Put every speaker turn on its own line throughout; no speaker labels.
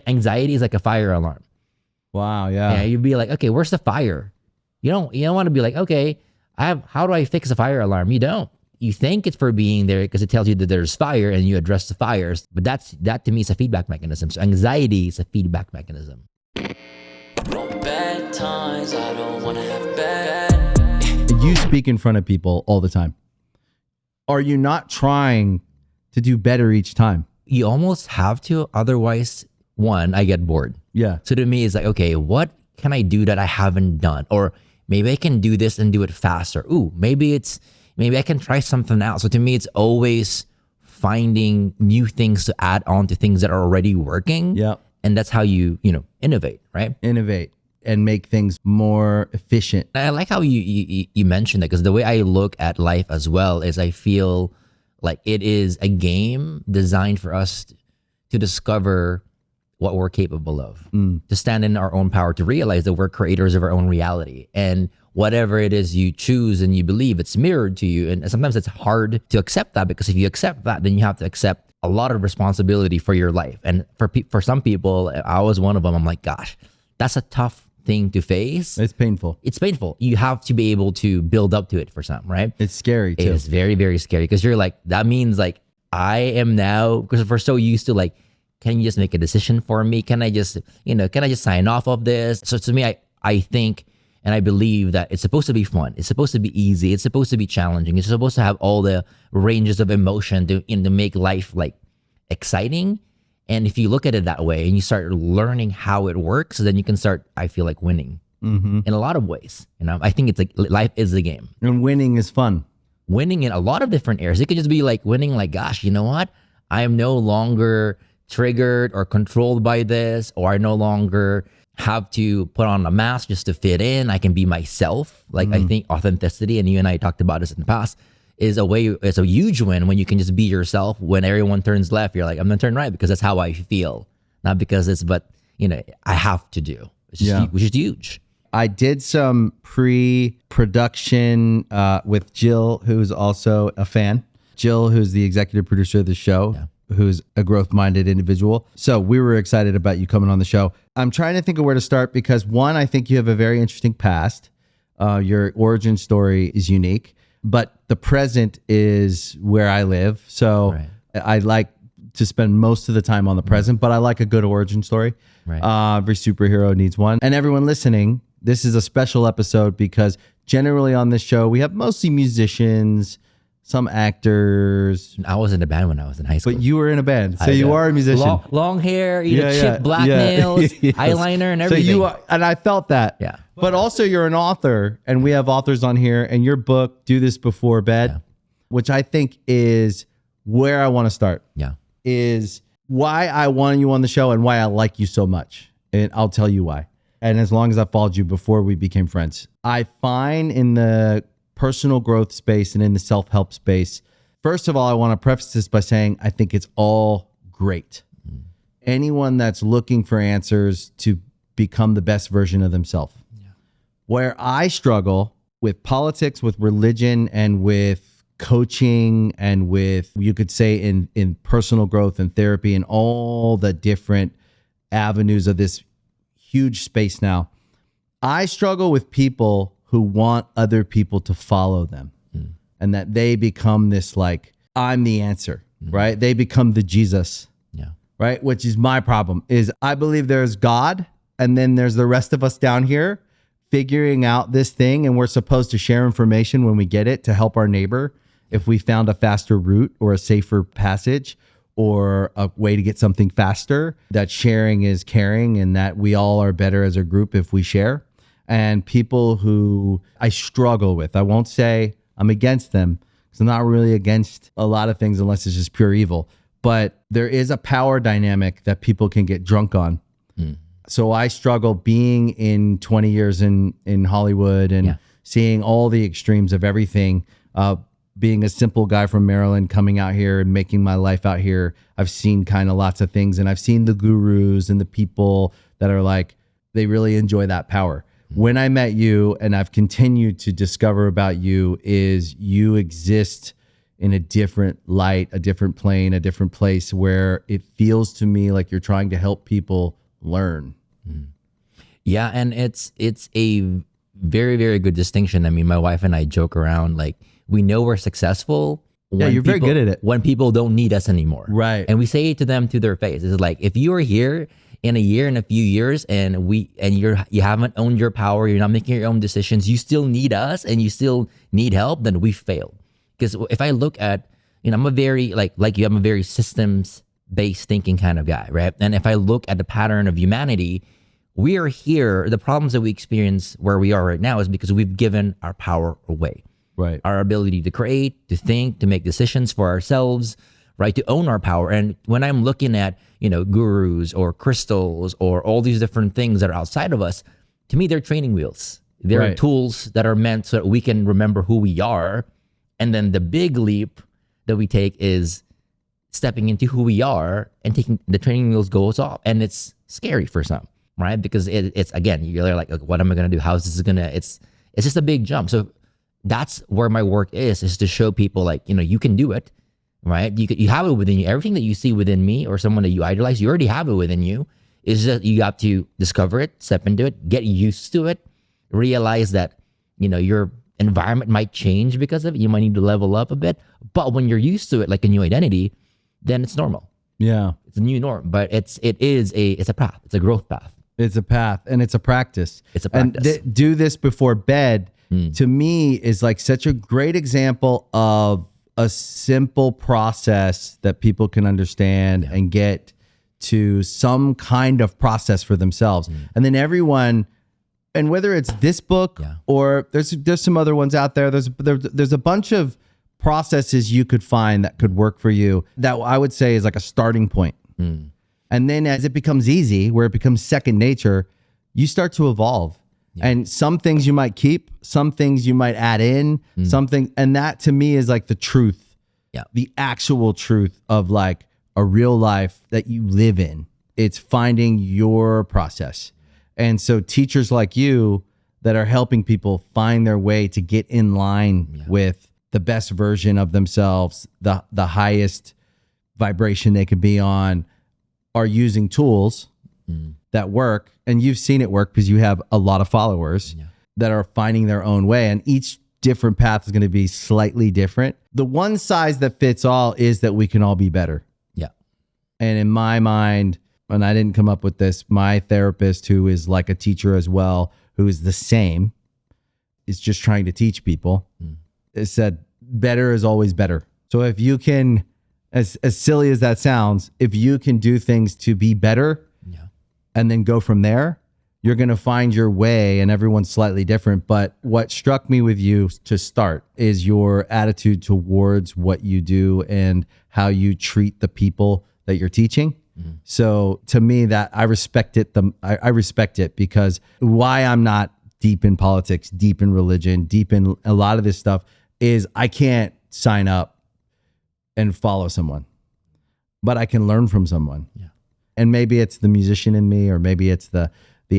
Anxiety is like a fire alarm.
Wow. Yeah.
You'd be like, okay, where's the fire? You don't want to be like, okay, how do I fix a fire alarm? You don't. You thank it for being there because it tells you that there's fire and you address the fires. But that to me is a feedback mechanism. So anxiety is a feedback mechanism.
Bad times, I don't want to have bad.
You speak in front of people all the time. Are you not trying to do better each time?
You almost have to. Otherwise, one, I get bored.
Yeah.
So to me, it's like, okay, what can I do that I haven't done? Or maybe I can do this and do it faster. Ooh, maybe I can try something else. So to me, it's always finding new things to add on to things that are already working.
Yeah.
And that's how you innovate, right?
Innovate and make things more efficient.
I like how you mentioned that, because the way I look at life as well is I feel like it is a game designed for us to discover what we're capable of, to stand in our own power, to realize that we're creators of our own reality. And whatever it is you choose and you believe, it's mirrored to you. And sometimes it's hard to accept that, because if you accept that, then you have to accept a lot of responsibility for your life. And for some people, I was one of them. I'm like, gosh, that's a tough thing to face.
It's painful.
It's painful. You have to be able to build up to it for some, right?
It's scary too.
It is very, very scary, because you're like, that means like I am now, because we're so used to like, can you just make a decision for me? Can I just sign off of this? So to me, I think and I believe that it's supposed to be fun. It's supposed to be easy. It's supposed to be challenging. It's supposed to have all the ranges of emotion to make life like exciting. And if you look at it that way and you start learning how it works, then you can start, I feel like, winning in a lot of ways. I think it's like life is a game.
And winning is fun.
Winning in a lot of different areas. It could just be like winning like, gosh, you know what? I am no longer triggered or controlled by this, or I no longer have to put on a mask just to fit in. I can be myself. Like I think authenticity, and you and I talked about this in the past, is it's a huge win when you can just be yourself. When everyone turns left, you're like, I'm gonna turn right because that's how I feel. Not because I have to do. Which is huge.
I did some pre-production with Jill, who's also a fan. Jill, who's the executive producer of the show, who's a growth-minded individual. So we were excited about you coming on the show. I'm trying to think of where to start because, one, I think you have a very interesting past. Your origin story is unique, but the present is where I live. So I like to spend most of the time on the present, but I like a good origin story. Every superhero needs one. And everyone listening, this is a special episode because generally on this show, we have mostly musicians, some actors.
I was in a band when I was in high school.
But you were in a band, so you are a musician.
Long hair, chipped black nails, yes. Eyeliner, and everything.
So you are, and I felt that.
Yeah.
But also, you're an author, and we have authors on here. And your book, "Do This Before Bed," which I think is where I want to start.
Yeah.
Is why I want you on the show and why I like you so much, and I'll tell you why. And as long as I followed you before we became friends, I find in the personal growth space and in the self-help space, first of all, I want to preface this by saying I think it's all great. Anyone that's looking for answers to become the best version of themselves. Where I struggle with politics, with religion, and with coaching, and with, you could say, in personal growth and therapy and all the different avenues of this huge space now, I struggle with people who want other people to follow them and that they become this like, I'm the answer, right? They become the Jesus, right? Which is my problem, is I believe there's God and then there's the rest of us down here figuring out this thing, and we're supposed to share information when we get it to help our neighbor if we found a faster route or a safer passage or a way to get something faster, that sharing is caring and that we all are better as a group if we share. And people who I struggle with, I won't say I'm against them because I'm not really against a lot of things unless it's just pure evil. But there is a power dynamic that people can get drunk on. So I struggle being in 20 years in Hollywood and seeing all the extremes of everything. Being a simple guy from Maryland coming out here and making my life out here, I've seen kind of lots of things. And I've seen the gurus and the people that are like, they really enjoy that power. When I met you, and I've continued to discover about you, is you exist in a different light, a different plane, a different place where it feels to me like you're trying to help people learn.
Yeah, and it's a very, very good distinction. I mean, my wife and I joke around like we know we're successful. When
you're very good at it.
When people don't need us anymore.
Right.
And we say it to them to their face. It's like, if you are here in a year, in a few years, and you haven't owned your power, you're not making your own decisions, you still need us and you still need help, then we failed. Because if I look at, I'm a very, like you, I'm a very systems-based thinking kind of guy, right? And if I look at the pattern of humanity, we are here, the problems that we experience where we are right now is because we've given our power away.
Right.
Our ability to create, to think, to make decisions for ourselves, right? To own our power. And when I'm looking at, gurus or crystals or all these different things that are outside of us, to me, they're training wheels. They're
Right.
tools that are meant so that we can remember who we are. And then the big leap that we take is stepping into who we are and taking the training wheels goes off. And it's scary for some, right? Because it's again, you're like, what am I going to do? How's this going to, it's just a big jump. So that's where my work is to show people like, you can do it, right? You have it within you. Everything that you see within me or someone that you idolize, you already have it within you. It's just, you got to discover it, step into it, get used to it, realize that, your environment might change because of it. You might need to level up a bit, but when you're used to it, like a new identity, then it's normal.
Yeah.
It's a new norm, but it's a path. It's a growth path.
It's a path and it's a practice.
It's a practice.
And do this before bed, to me, is like such a great example of a simple process that people can understand and get to some kind of process for themselves. And then everyone, and whether it's this book or there's some other ones out there, there's a bunch of processes you could find that could work for you that I would say is like a starting point. And then as it becomes easy, where it becomes second nature, you start to evolve. And some things you might keep, some things you might add in, something. And that to me is like the truth, the actual truth of like a real life that you live in. It's finding your process. And so teachers like you that are helping people find their way to get in line with the best version of themselves, the highest vibration they could be on, are using tools that work. And you've seen it work because you have a lot of followers that are finding their own way. And each different path is going to be slightly different. The one size that fits all is that we can all be better.
Yeah.
And in my mind, and I didn't come up with this, my therapist, who is like a teacher as well, who is the same, is just trying to teach people, it said, better is always better. So if you can, as silly as that sounds, if you can do things to be better and then go from there, you're going to find your way, and everyone's slightly different. But what struck me with you to start is your attitude towards what you do and how you treat the people that you're teaching. So to me, that I respect it. I respect it because why I'm not deep in politics, deep in religion, deep in a lot of this stuff is I can't sign up and follow someone, but I can learn from someone. And maybe it's the musician in me, or maybe it's the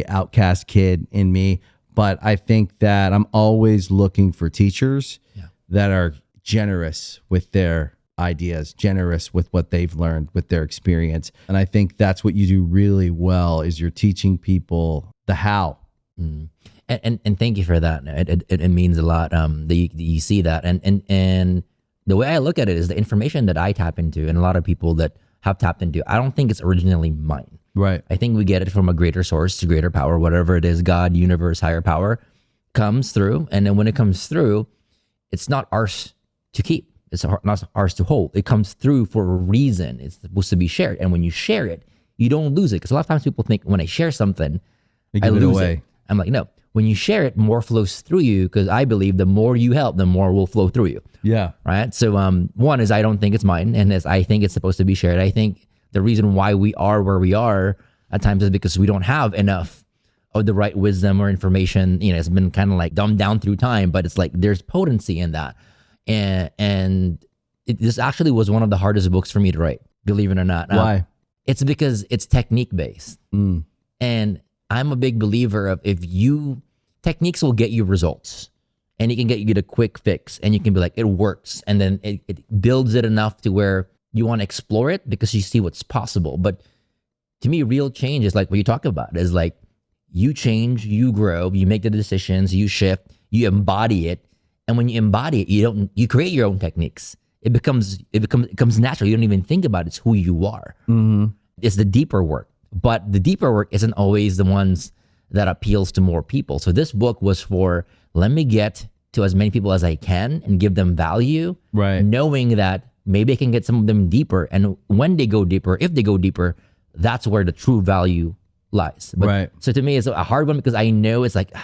outcast kid in me. But I think that I'm always looking for teachers that are generous with their ideas, generous with what they've learned, with their experience. And I think that's what you do really well, is you're teaching people the how.
And thank you for that. It means a lot that you see that. And the way I look at it is the information that I tap into, and a lot of people that have tapped into, I don't think it's originally mine.
Right.
I think we get it from a greater source, to greater power, whatever it is, God, universe, higher power, comes through. And then when it comes through, it's not ours to keep. It's not ours to hold. It comes through for a reason. It's supposed to be shared. And when you share it, you don't lose it. Because a lot of times people think when I share something, I lose it. I'm like, no. When you share it, more flows through you, because I believe the more you help, the more will flow through you.
Yeah.
Right. So one is I don't think it's mine, and as I think it's supposed to be shared. I think the reason why we are where we are at times is because we don't have enough of the right wisdom or information. It's been kind of like dumbed down through time, but it's like there's potency in that. And this actually was one of the hardest books for me to write, believe it or not.
Why?
It's because it's technique based. And I'm a big believer of techniques will get you results. and it can get you the quick fix, and you can be like, it works. And then it builds it enough to where you want to explore it because you see what's possible. But to me, real change is like what you talk about, is like you change, you grow, you make the decisions, you shift, you embody it. And when you embody it, you create your own techniques. It becomes natural. You don't even think about it. It's who you are. It's the deeper work. But the deeper work isn't always the ones that appeals to more people. So this book was for, let me get to as many people as I can and give them value,
Right.
knowing that maybe I can get some of them deeper. And when they go deeper, if they go deeper, that's where the true value lies. But,
Right.
So to me, it's a hard one because I know it's like, if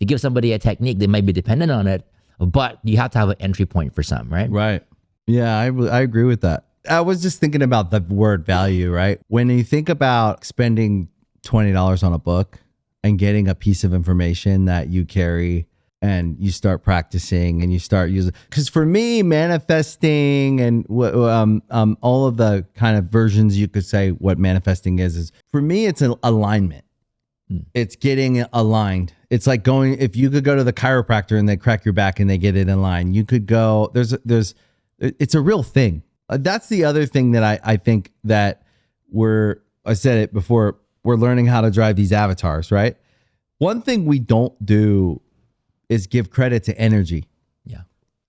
you give somebody a technique, they might be dependent on it, but you have to have an entry point for some, right?
Right. Yeah, I agree with that. I was just thinking about the word value, right? When you think about spending $20 on a book and getting a piece of information that you carry and you start practicing and you start using, because for me, manifesting and all of the kind of versions you could say what manifesting is for me, it's an alignment. It's getting aligned. It's like going, if you could go to the chiropractor and they crack your back and they get it in line, you could go, it's a real thing. That's the other thing that I think that I said it before, we're learning how to drive these avatars, right? One thing we don't do is give credit to energy.
Yeah.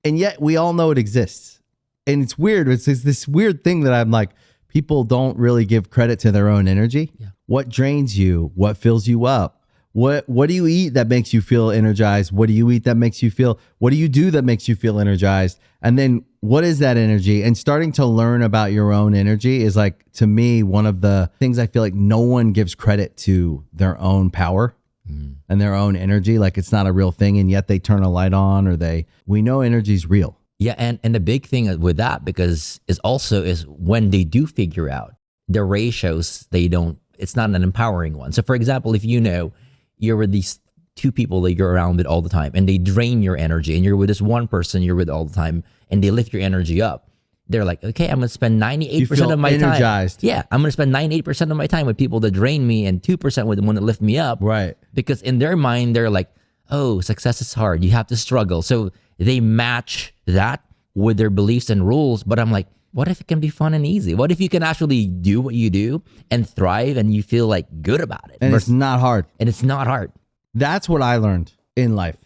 And yet we all know it exists. And it's weird. It's this weird thing that I'm like, people don't really give credit to their own energy.
Yeah.
What drains you? What fills you up? What do you eat that makes you feel energized? What do you eat that makes you feel, what do you do that makes you feel energized? And then what is that energy? And starting to learn about your own energy is like, to me, one of the things I feel like no one gives credit to their own power and their own energy. Like it's not a real thing. And yet they turn a light on we know energy is real.
Yeah. And the big thing with that, because is when they do figure out the ratios, it's not an empowering one. So for example, if you're with these two people that you're around with all the time and they drain your energy, and you're with this one person you're with all the time and they lift your energy up, they're like, okay, I'm going to spend 98% of my
energized.
time. Yeah, I'm going to spend 98% of my time with people that drain me and 2% with the one that lift me up.
Right.
Because in their mind, they're like, oh, success is hard. You have to struggle. So they match that with their beliefs and rules. But I'm like, what if it can be fun and easy? What if you can actually do what you do and thrive and you feel like good about it?
And it's not hard.
And it's not hard.
That's what I learned in life.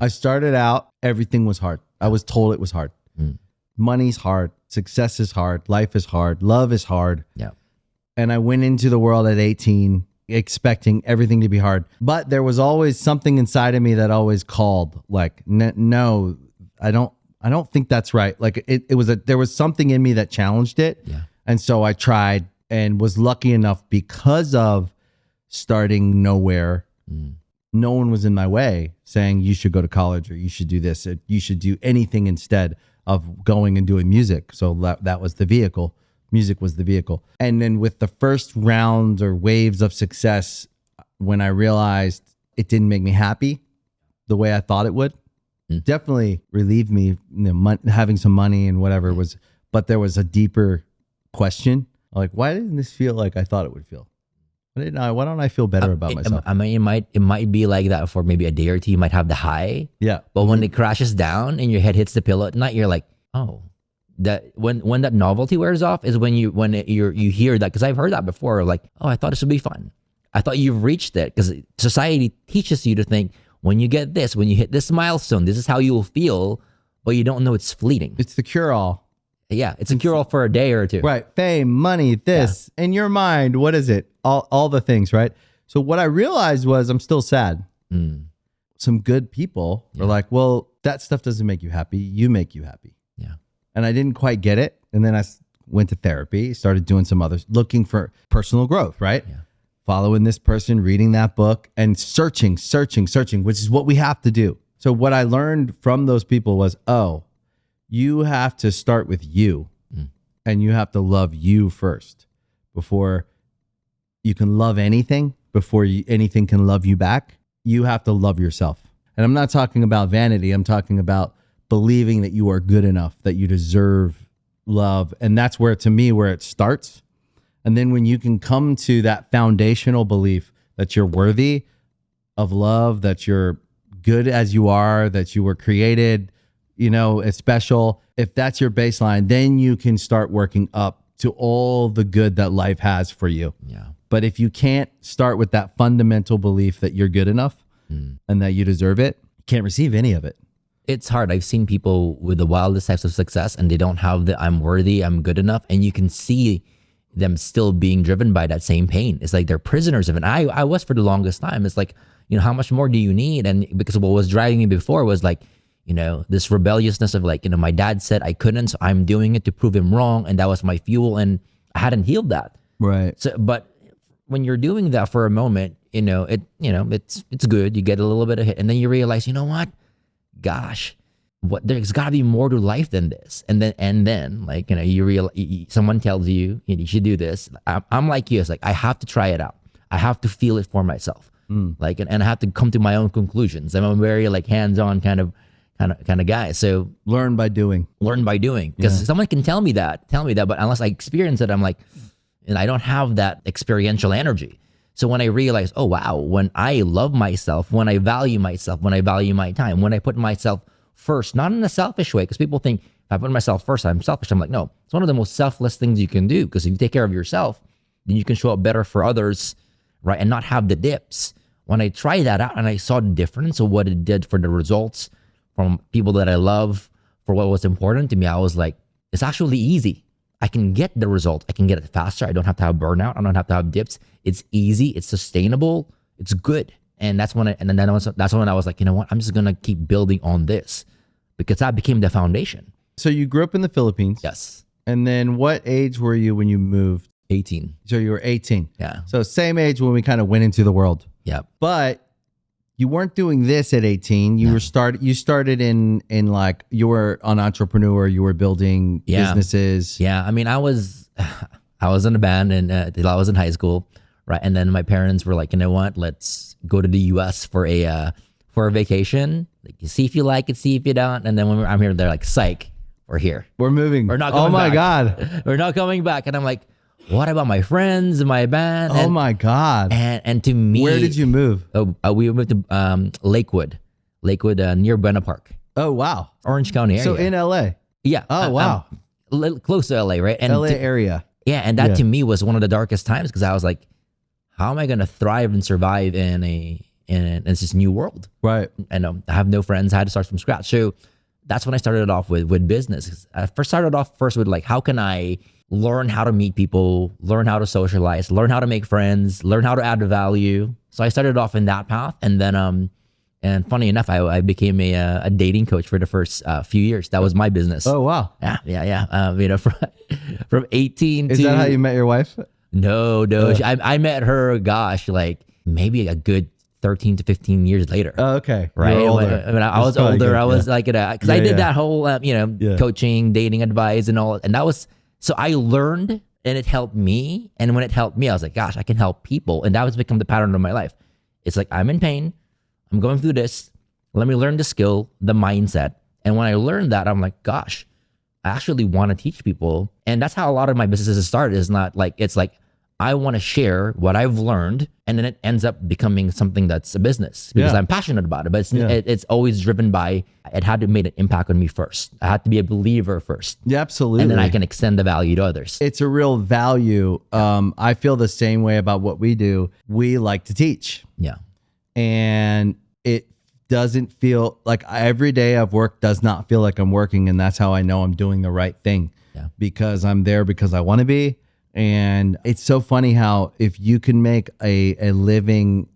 I started out, everything was hard. I was told it was hard. Money's hard. Success is hard. Life is hard. Love is hard.
Yeah.
And I went into the world at 18 expecting everything to be hard. But there was always something inside of me that always called like, no, I don't think that's right. Like there was something in me that challenged it.
Yeah.
And so I tried and was lucky enough because of starting nowhere. No one was in my way saying you should go to college or you should do this, or you should do anything instead of going and doing music. So that was the vehicle. Music was the vehicle. And then with the first round or waves of success, when I realized it didn't make me happy the way I thought it would, definitely relieved me, having some money and whatever was, but there was a deeper question. Like, why didn't this feel like I thought it would feel? Why don't I feel better about myself?
I mean, it might be like that for maybe a day or two. You might have the high.
Yeah.
But when it crashes down and your head hits the pillow at night, you're like, oh, that when that novelty wears off is when you hear that. Because I've heard that before. Like, oh, I thought this would be fun. I thought you've reached it, because society teaches you to think when you get this, when you hit this milestone, this is how you will feel, but you don't know it's fleeting.
It's the cure-all.
Yeah, it's a cure-all for a day or two.
Right. Fame, money, this. In your mind, what is it? All the things, right? So what I realized was I'm still sad. Some good people are like, well, that stuff doesn't make you happy. You make you happy.
Yeah.
And I didn't quite get it. And then I went to therapy, started doing some others, looking for personal growth, right?
Yeah.
Following this person, reading that book, and searching, which is what we have to do. So what I learned from those people was, you have to start with you, and you have to love you first before you can love anything, before anything can love you back. You have to love yourself. And I'm not talking about vanity. I'm talking about believing that you are good enough, that you deserve love. And that's where, to me, where it starts. And then when you can come to that foundational belief that you're worthy of love, that you're good as you are, that you were created, as special. If that's your baseline, then you can start working up to all the good that life has for you.
Yeah.
But if you can't start with that fundamental belief that you're good enough and that you deserve it, you can't receive any of it.
It's hard. I've seen people with the wildest types of success and they don't have the I'm worthy, I'm good enough. And you can see them still being driven by that same pain. It's like they're prisoners of it. And I was for the longest time. It's like, how much more do you need? And because what was driving me before was like, this rebelliousness of like, my dad said I couldn't, so I'm doing it to prove him wrong. And that was my fuel. And I hadn't healed that.
Right.
So, but when you're doing that for a moment, it's good. You get a little bit of hit. And then you realize, you know what? Gosh, there's got to be more to life than this. And then like, you realize someone tells you, you should do this. I'm like you. It's like, I have to try it out. I have to feel it for myself. Like, and I have to come to my own conclusions. I'm a very like hands-on kind of guy. So
learn by doing.
Because someone can tell me that, but unless I experience it, I'm like, and I don't have that experiential energy. So when I realize, oh, wow, when I love myself, when I value myself, when I value my time, when I put myself first, not in a selfish way, because people think if I put myself first, I'm selfish. I'm like, no, it's one of the most selfless things you can do, because if you take care of yourself, then you can show up better for others, right? And not have the dips. When I tried that out and I saw the difference of what it did for the results from people that I love, for what was important to me, I was like, it's actually easy. I can get the result. I can get it faster. I don't have to have burnout. I don't have to have dips. It's easy. It's sustainable. It's good. And that's when that's when I was like, you know what? I'm just going to keep building on this, because that became the foundation.
So you grew up in the Philippines.
Yes.
And then what age were you when you moved?
18.
So you were 18.
Yeah.
So same age when we kind of went into the world.
Yeah.
But you weren't doing this at 18. You started in like, you were an entrepreneur, you were building businesses.
Yeah. I mean, I was in a band until I was in high school, right? And then my parents were like, you know what? Let's go to the US for a vacation. Like, you see if you like it, see if you don't. And then when I'm here, they're like, psych, we're here.
We're moving.
We're not coming
back.
God. We're not coming back. And I'm like, what about my friends, my band?
Oh my God.
And to me,
where did you move?
We moved to Lakewood near Buena Park.
Oh, wow.
Orange County area.
So in LA.
Yeah.
Oh, wow.
Close to LA, right? And
LA area.
Yeah. And that to me was one of the darkest times, because I was like, how am I going to thrive and survive in this new world?
Right.
And I have no friends. I had to start from scratch. So that's when I started off with business. I started off with like, how can I learn how to meet people, learn how to socialize, learn how to make friends, learn how to add value. So I started off in that path. And then, and funny enough, I became a dating coach for the first few years. That was my business.
Oh, wow.
Yeah. From 18
Is that how you met your wife?
No. I met her, gosh, like maybe a good 13 to 15 years later.
Oh, okay.
Right. When I was older,
good.
I was like, because I did that whole,
Yeah.
coaching, dating advice and all. And that was, so I learned and it helped me. And when it helped me, I was like, gosh, I can help people. And that was become the pattern of my life. It's like, I'm in pain. I'm going through this. Let me learn the skill, the mindset. And when I learned that, I'm like, gosh, I actually want to teach people. And that's how a lot of my businesses started. Is not like, it's like, I want to share what I've learned, and then it ends up becoming something that's a business because I'm passionate about it. But it's always driven by, it had to make an impact on me first. I had to be a believer first.
Yeah, absolutely.
And then I can extend the value to others.
It's a real value. I feel the same way about what we do. We like to teach.
Yeah.
And it doesn't feel like every day of work does not feel like I'm working. And that's how I know I'm doing the right thing.
Yeah.
Because I'm there because I want to be. And it's so funny how if you can make a living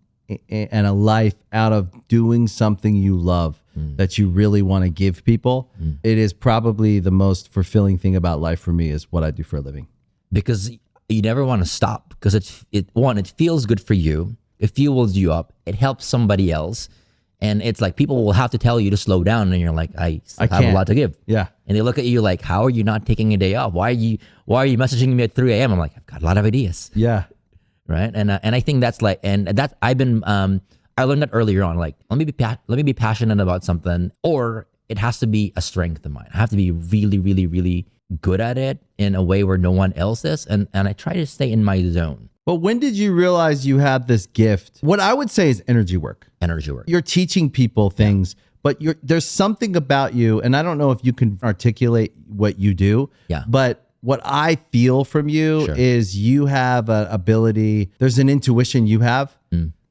and a life out of doing something you love that you really want to give people, it is probably the most fulfilling thing about life for me is what I do for a living.
Because you never want to stop, because it feels good for you. It fuels you up. It helps somebody else. And it's like people will have to tell you to slow down, and you're like, I have a lot to give.
Yeah.
And they look at you like, how are you not taking a day off? Why are you messaging me at 3 a.m.? I'm like, I've got a lot of ideas.
Yeah.
Right. And I think that's like, and that's, I learned that earlier on, like, let me be passionate about something, or it has to be a strength of mine. I have to be really, really, really good at it in a way where no one else is. And I try to stay in my zone.
But when did you realize you had this gift? What I would say is energy work.
Energy work.
You're teaching people things, but there's something about you, and I don't know if you can articulate what you do, but what I feel from you is you have an ability, there's an intuition you have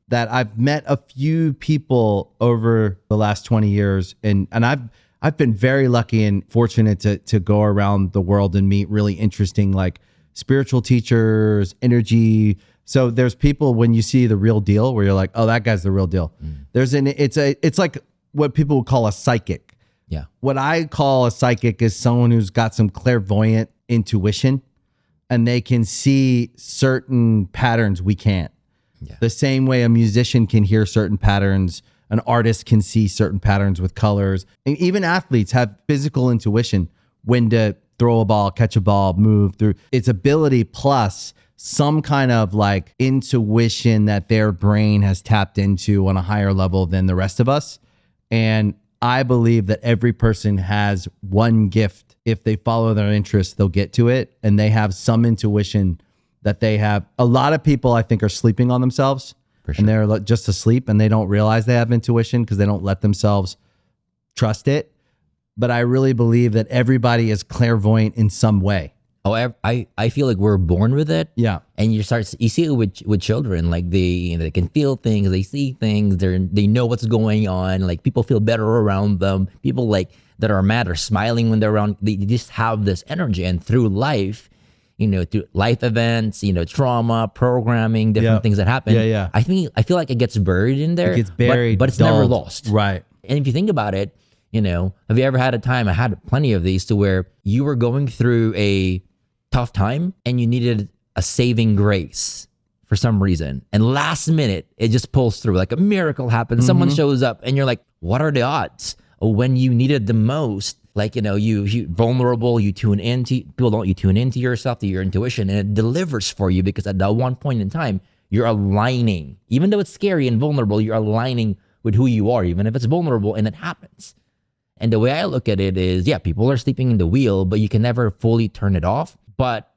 that I've met a few people over the last 20 years, and I've been very lucky and fortunate to go around the world and meet really interesting like spiritual teachers, energy. So there's people when you see the real deal where you're like, oh, that guy's the real deal. It's like what people would call a psychic.
Yeah.
What I call a psychic is someone who's got some clairvoyant intuition and they can see certain patterns we can't. Yeah. The same way a musician can hear certain patterns, an artist can see certain patterns with colors. And even athletes have physical intuition when to throw a ball, catch a ball, move through. It's ability plus some kind of like intuition that their brain has tapped into on a higher level than the rest of us. And I believe that every person has one gift. If they follow their interests, they'll get to it. And they have some intuition that they have. A lot of people, I think, are sleeping on themselves. For sure. And they're just asleep and they don't realize they have intuition because they don't let themselves trust it. But I really believe that everybody is clairvoyant in some way.
Oh, I feel like we're born with it.
Yeah.
And you see it with children, like they can feel things, they see things, they know what's going on. Like people feel better around them. People like that are mad are smiling when they're around. They just have this energy. And through life, through life events, trauma, programming, different things that happen.
Yeah.
I feel like it gets buried in there.
It gets buried,
but it's never lost.
Right.
And if you think about it, have you ever had a time, I had plenty of these, to where you were going through a tough time and you needed a saving grace for some reason. And last minute, it just pulls through, like a miracle happens. Someone shows up and you're like, what are the odds? When you needed the most, like, you vulnerable, you tune into yourself, to your intuition, and it delivers for you because at that one point in time, you're aligning. Even though it's scary and vulnerable, you're aligning with who you are, even if it's vulnerable, and it happens. And the way I look at it is, people are sleeping in the wheel, but you can never fully turn it off. But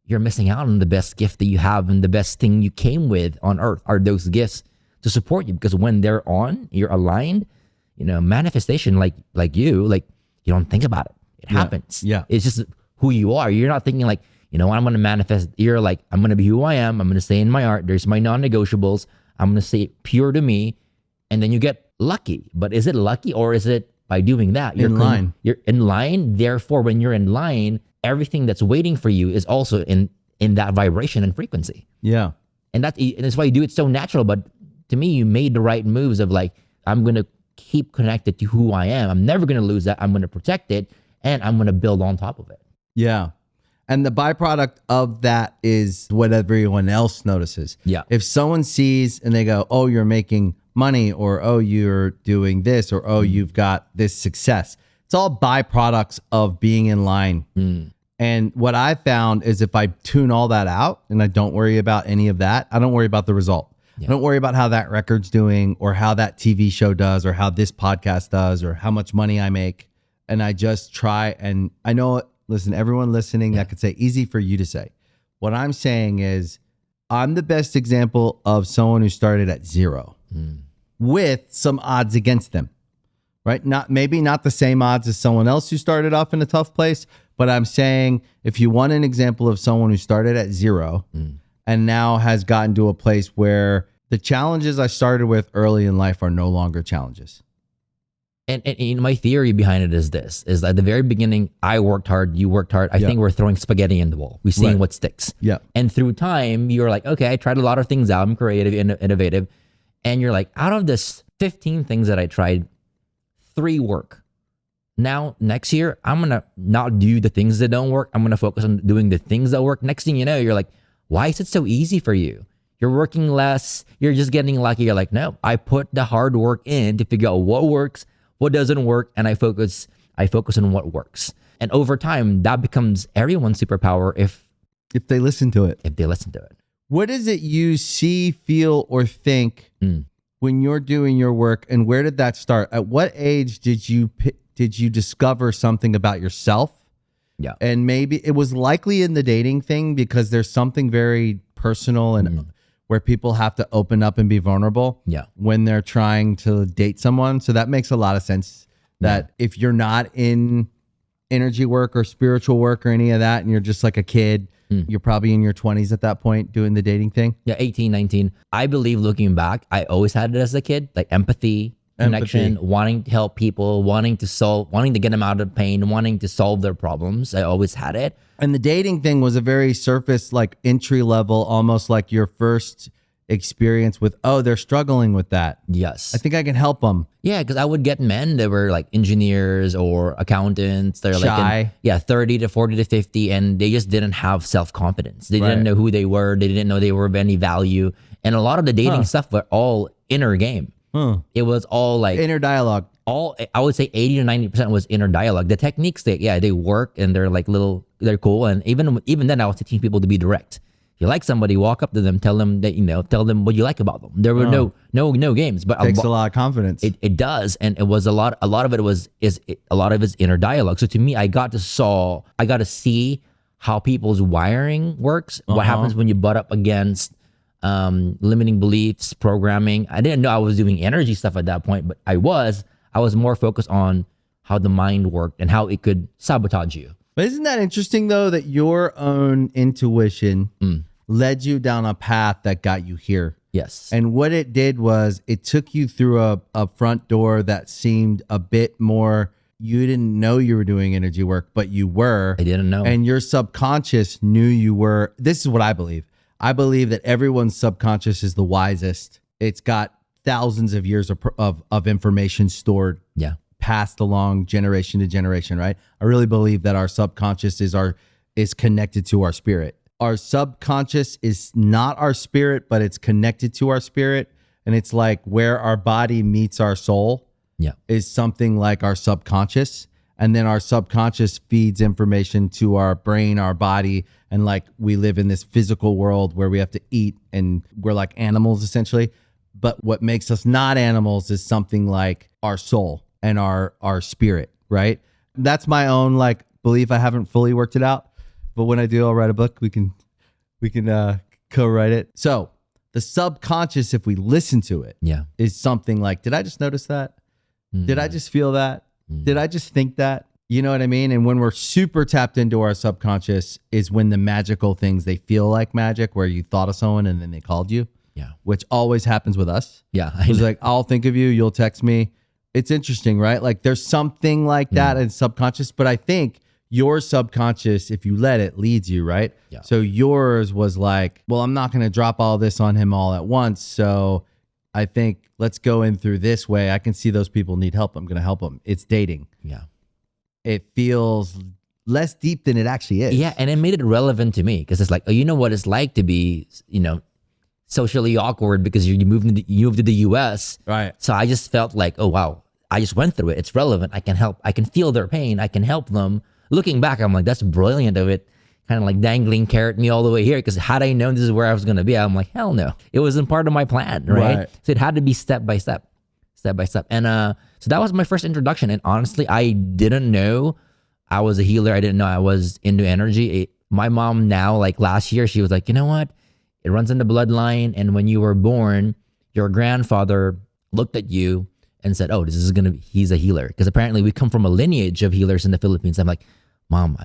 you're missing out on the best gift that you have, and the best thing you came with on earth are those gifts to support you. Because when they're on, you're aligned, manifestation, like you don't think about it. It happens.
Yeah.
It's just who you are. You're not thinking like, I'm going to manifest. You're like, I'm going to be who I am. I'm going to stay in my art. There's my non-negotiables. I'm going to stay pure to me. And then you get lucky. But is it lucky, or is it by doing that? You're
in line.
You're in line. Therefore, when you're in line, everything that's waiting for you is also in that vibration and frequency.
Yeah.
And that's why you do it so natural. But to me, you made the right moves of like, I'm going to keep connected to who I am. I'm never going to lose that. I'm going to protect it, and I'm going to build on top of it.
Yeah. And the byproduct of that is what everyone else notices.
Yeah.
If someone sees and they go, oh, you're making money, or, oh, you're doing this, or, oh, you've got this success. It's all byproducts of being in line. And what I found is if I tune all that out and I don't worry about any of that, I don't worry about the result. I don't worry about how that record's doing, or how that TV show does, or how this podcast does, or how much money I make. And I just try, and I know, listen, everyone listening that could say, easy for you to say. What I'm saying is, I'm the best example of someone who started at zero with some odds against them, right? Maybe not the same odds as someone else who started off in a tough place, but I'm saying if you want an example of someone who started at zero and now has gotten to a place where the challenges I started with early in life are no longer challenges.
And my theory behind it is this, is at the very beginning, I worked hard, you worked hard. I think we're throwing spaghetti in the wall. We're seeing what sticks.
Yeah.
And through time, you're like, okay, I tried a lot of things out. I'm creative, innovative. And you're like, out of this 15 things that I tried, 3 work. Now, next year, I'm going to not do the things that don't work. I'm going to focus on doing the things that work. Next thing you know, you're like, why is it so easy for you? You're working less. You're just getting lucky. You're like, no, I put the hard work in to figure out what works, what doesn't work, and I focus on what works. And over time, that becomes everyone's superpower if
they listen to it.
If they listen to it.
What is it you see, feel, or think when you're doing your work, and where did that start? At what age did you discover something about yourself?
Yeah.
And maybe it was likely in the dating thing, because there's something very personal and where people have to open up and be vulnerable
Yeah.
when they're trying to date someone. So that makes a lot of sense that if you're not in energy work or spiritual work or any of that, and you're just like a kid, you're probably in your 20s at that point doing the dating thing.
Yeah, 18, 19. I believe looking back, I always had it as a kid, like empathy, connection, wanting to help people, wanting to get them out of pain, wanting to solve their problems. I always had it.
And the dating thing was a very surface, like entry level, almost like your first experience with, oh, they're struggling with that.
Yes.
I think I can help them.
Yeah, because I would get men that were like engineers or accountants. They're
Shy.
like 30 to 40 to 50, and they just didn't have self-confidence. They didn't know who they were. They didn't know they were of any value. And a lot of the dating stuff were all inner game. It was all like
Inner dialogue.
I would say 80 to 90% was inner dialogue. The techniques they work and they're like they're cool. And even then I was teaching people to be direct. If you like somebody, walk up to them, tell them what you like about them. There were no games, but
Takes a lot of confidence.
it does. And it was a lot of it was a lot of it's inner dialogue. So to me, I got to see how people's wiring works, what happens when you butt up against limiting beliefs, programming. I didn't know I was doing energy stuff at that point, but I was more focused on how the mind worked and how it could sabotage you.
But isn't that interesting though, that your own intuition led you down a path that got you here?
Yes.
And what it did was it took you through a front door that seemed a bit more, you didn't know you were doing energy work, but you were.
I didn't know.
And your subconscious knew you were. This is what I believe. I believe that everyone's subconscious is the wisest. It's got thousands of years of information stored, passed along generation to generation, right? I really believe that our subconscious is connected to our spirit. Our subconscious is not our spirit, but it's connected to our spirit. And it's like where our body meets our soul is something like our subconscious. And then our subconscious feeds information to our brain, our body. And like we live in this physical world where we have to eat and we're like animals essentially. But what makes us not animals is something like our soul and our spirit, right? That's my own like belief. I haven't fully worked it out, but when I do, I'll write a book. We can co-write it. So the subconscious, if we listen to it, is something like, did I just notice that? Did I just feel that? Did I just think that? You know what I mean? And when we're super tapped into our subconscious is when the magical things, they feel like magic, where you thought of someone and then they called you. Which always happens with us. It's like, I'll think of you, you'll text me. It's interesting, right? Like there's something like that in subconscious, but I think your subconscious, if you let it, leads you, right? So yours was like, well, I'm not going to drop all this on him all at once. So I think let's go in through this way. I can see those people need help. I'm going to help them. It's dating. It feels less deep than it actually is.
And it made it relevant to me because it's like, oh, you know what it's like to be, socially awkward because you moved to the US.
Right.
So I just felt like, oh, wow, I just went through it. It's relevant. I can help. I can feel their pain. I can help them. Looking back, I'm like, that's brilliant of it. Kind of like dangling carrot me all the way here. Because had I known this is where I was going to be, I'm like, hell no. It wasn't part of my plan, right? So it had to be step by step. And so that was my first introduction. And honestly, I didn't know I was a healer. I didn't know I was into energy. My mom now, like last year, she was like, you know what? It runs in the bloodline. And when you were born, your grandfather looked at you and said, oh, he's a healer. Because apparently we come from a lineage of healers in the Philippines. I'm like, Mom,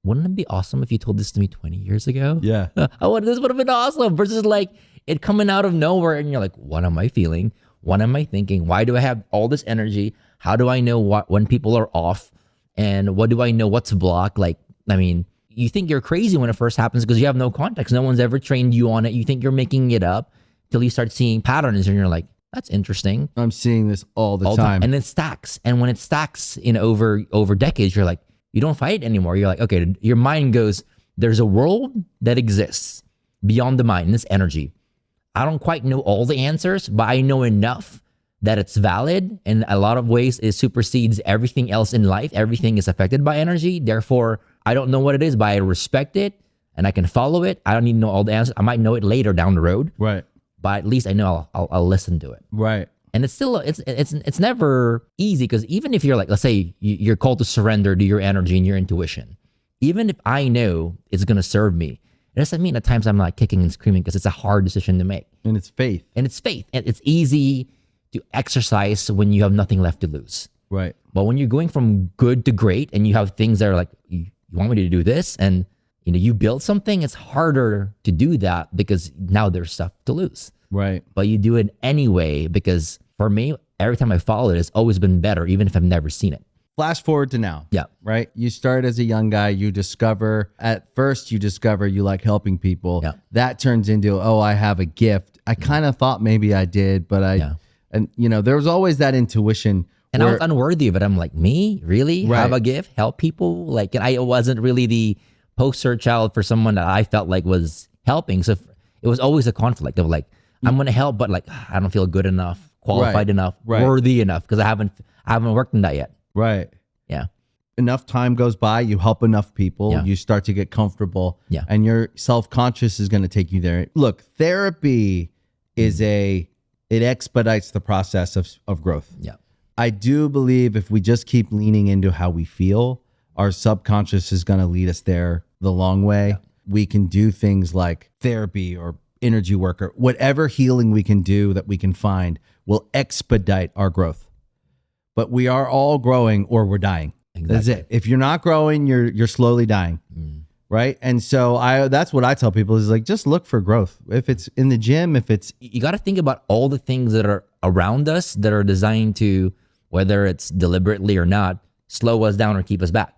wouldn't it be awesome if you told this to me 20 years ago?
Yeah.
This would have been awesome. Versus like it coming out of nowhere and you're like, what am I feeling? What am I thinking? Why do I have all this energy? How do I know when people are off? And what do I know what's blocked? Like, I mean, you think you're crazy when it first happens because you have no context. No one's ever trained you on it. You think you're making it up till you start seeing patterns and you're like, that's interesting.
I'm seeing this all the time.
And it stacks. And when it stacks over decades, you're like, you don't fight it anymore. You're like, okay, your mind goes, there's a world that exists beyond the mind, this energy. I don't quite know all the answers, but I know enough that it's valid. In a lot of ways, it supersedes everything else in life. Everything is affected by energy. Therefore, I don't know what it is, but I respect it and I can follow it. I don't need to know all the answers. I might know it later down the road.
Right.
But at least I know I'll listen to it.
Right.
And it's still, it's never easy because even if you're like, let's say you're called to surrender to your energy and your intuition, even if I know it's going to serve me It doesn't mean at times I'm like kicking and screaming because it's a hard decision to make.
And it's faith.
And it's faith. And it's easy to exercise when you have nothing left to lose.
Right.
But when you're going from good to great and you have things that are like, you want me to do this, and you build something, it's harder to do that because now there's stuff to lose.
Right.
But you do it anyway because for me, every time I follow it, it's always been better, even if I've never seen it.
Flash forward to now.
Yeah.
Right. You start as a young guy. You discover you like helping people.
Yeah.
That turns into, oh, I have a gift. I kind of thought maybe I did, but there was always that intuition.
And I was unworthy of it. I'm like, me? Really?
Right.
Have a gift? Help people? Like, and I wasn't really the poster child for someone that I felt like was helping. So it was always a conflict of like, I'm going to help, but like, I don't feel good enough, qualified enough, worthy enough, because I haven't worked in that yet.
Right.
Yeah.
Enough time goes by, you help enough people,
Yeah.
you start to get comfortable,
Yeah.
and your self-conscious is going to take you there. Look, therapy is it expedites the process of growth.
Yeah.
I do believe if we just keep leaning into how we feel, our subconscious is going to lead us there the long way. Yeah. We can do things like therapy or energy work or whatever healing we can do that we can find will expedite our growth. But we are all growing or we're dying.
Exactly.
That's it. If you're not growing, you're slowly dying. Right. And so that's what I tell people is like, just look for growth. If it's in the gym, if it's.
You got to think about all the things that are around us that are designed to, whether it's deliberately or not, slow us down or keep us back.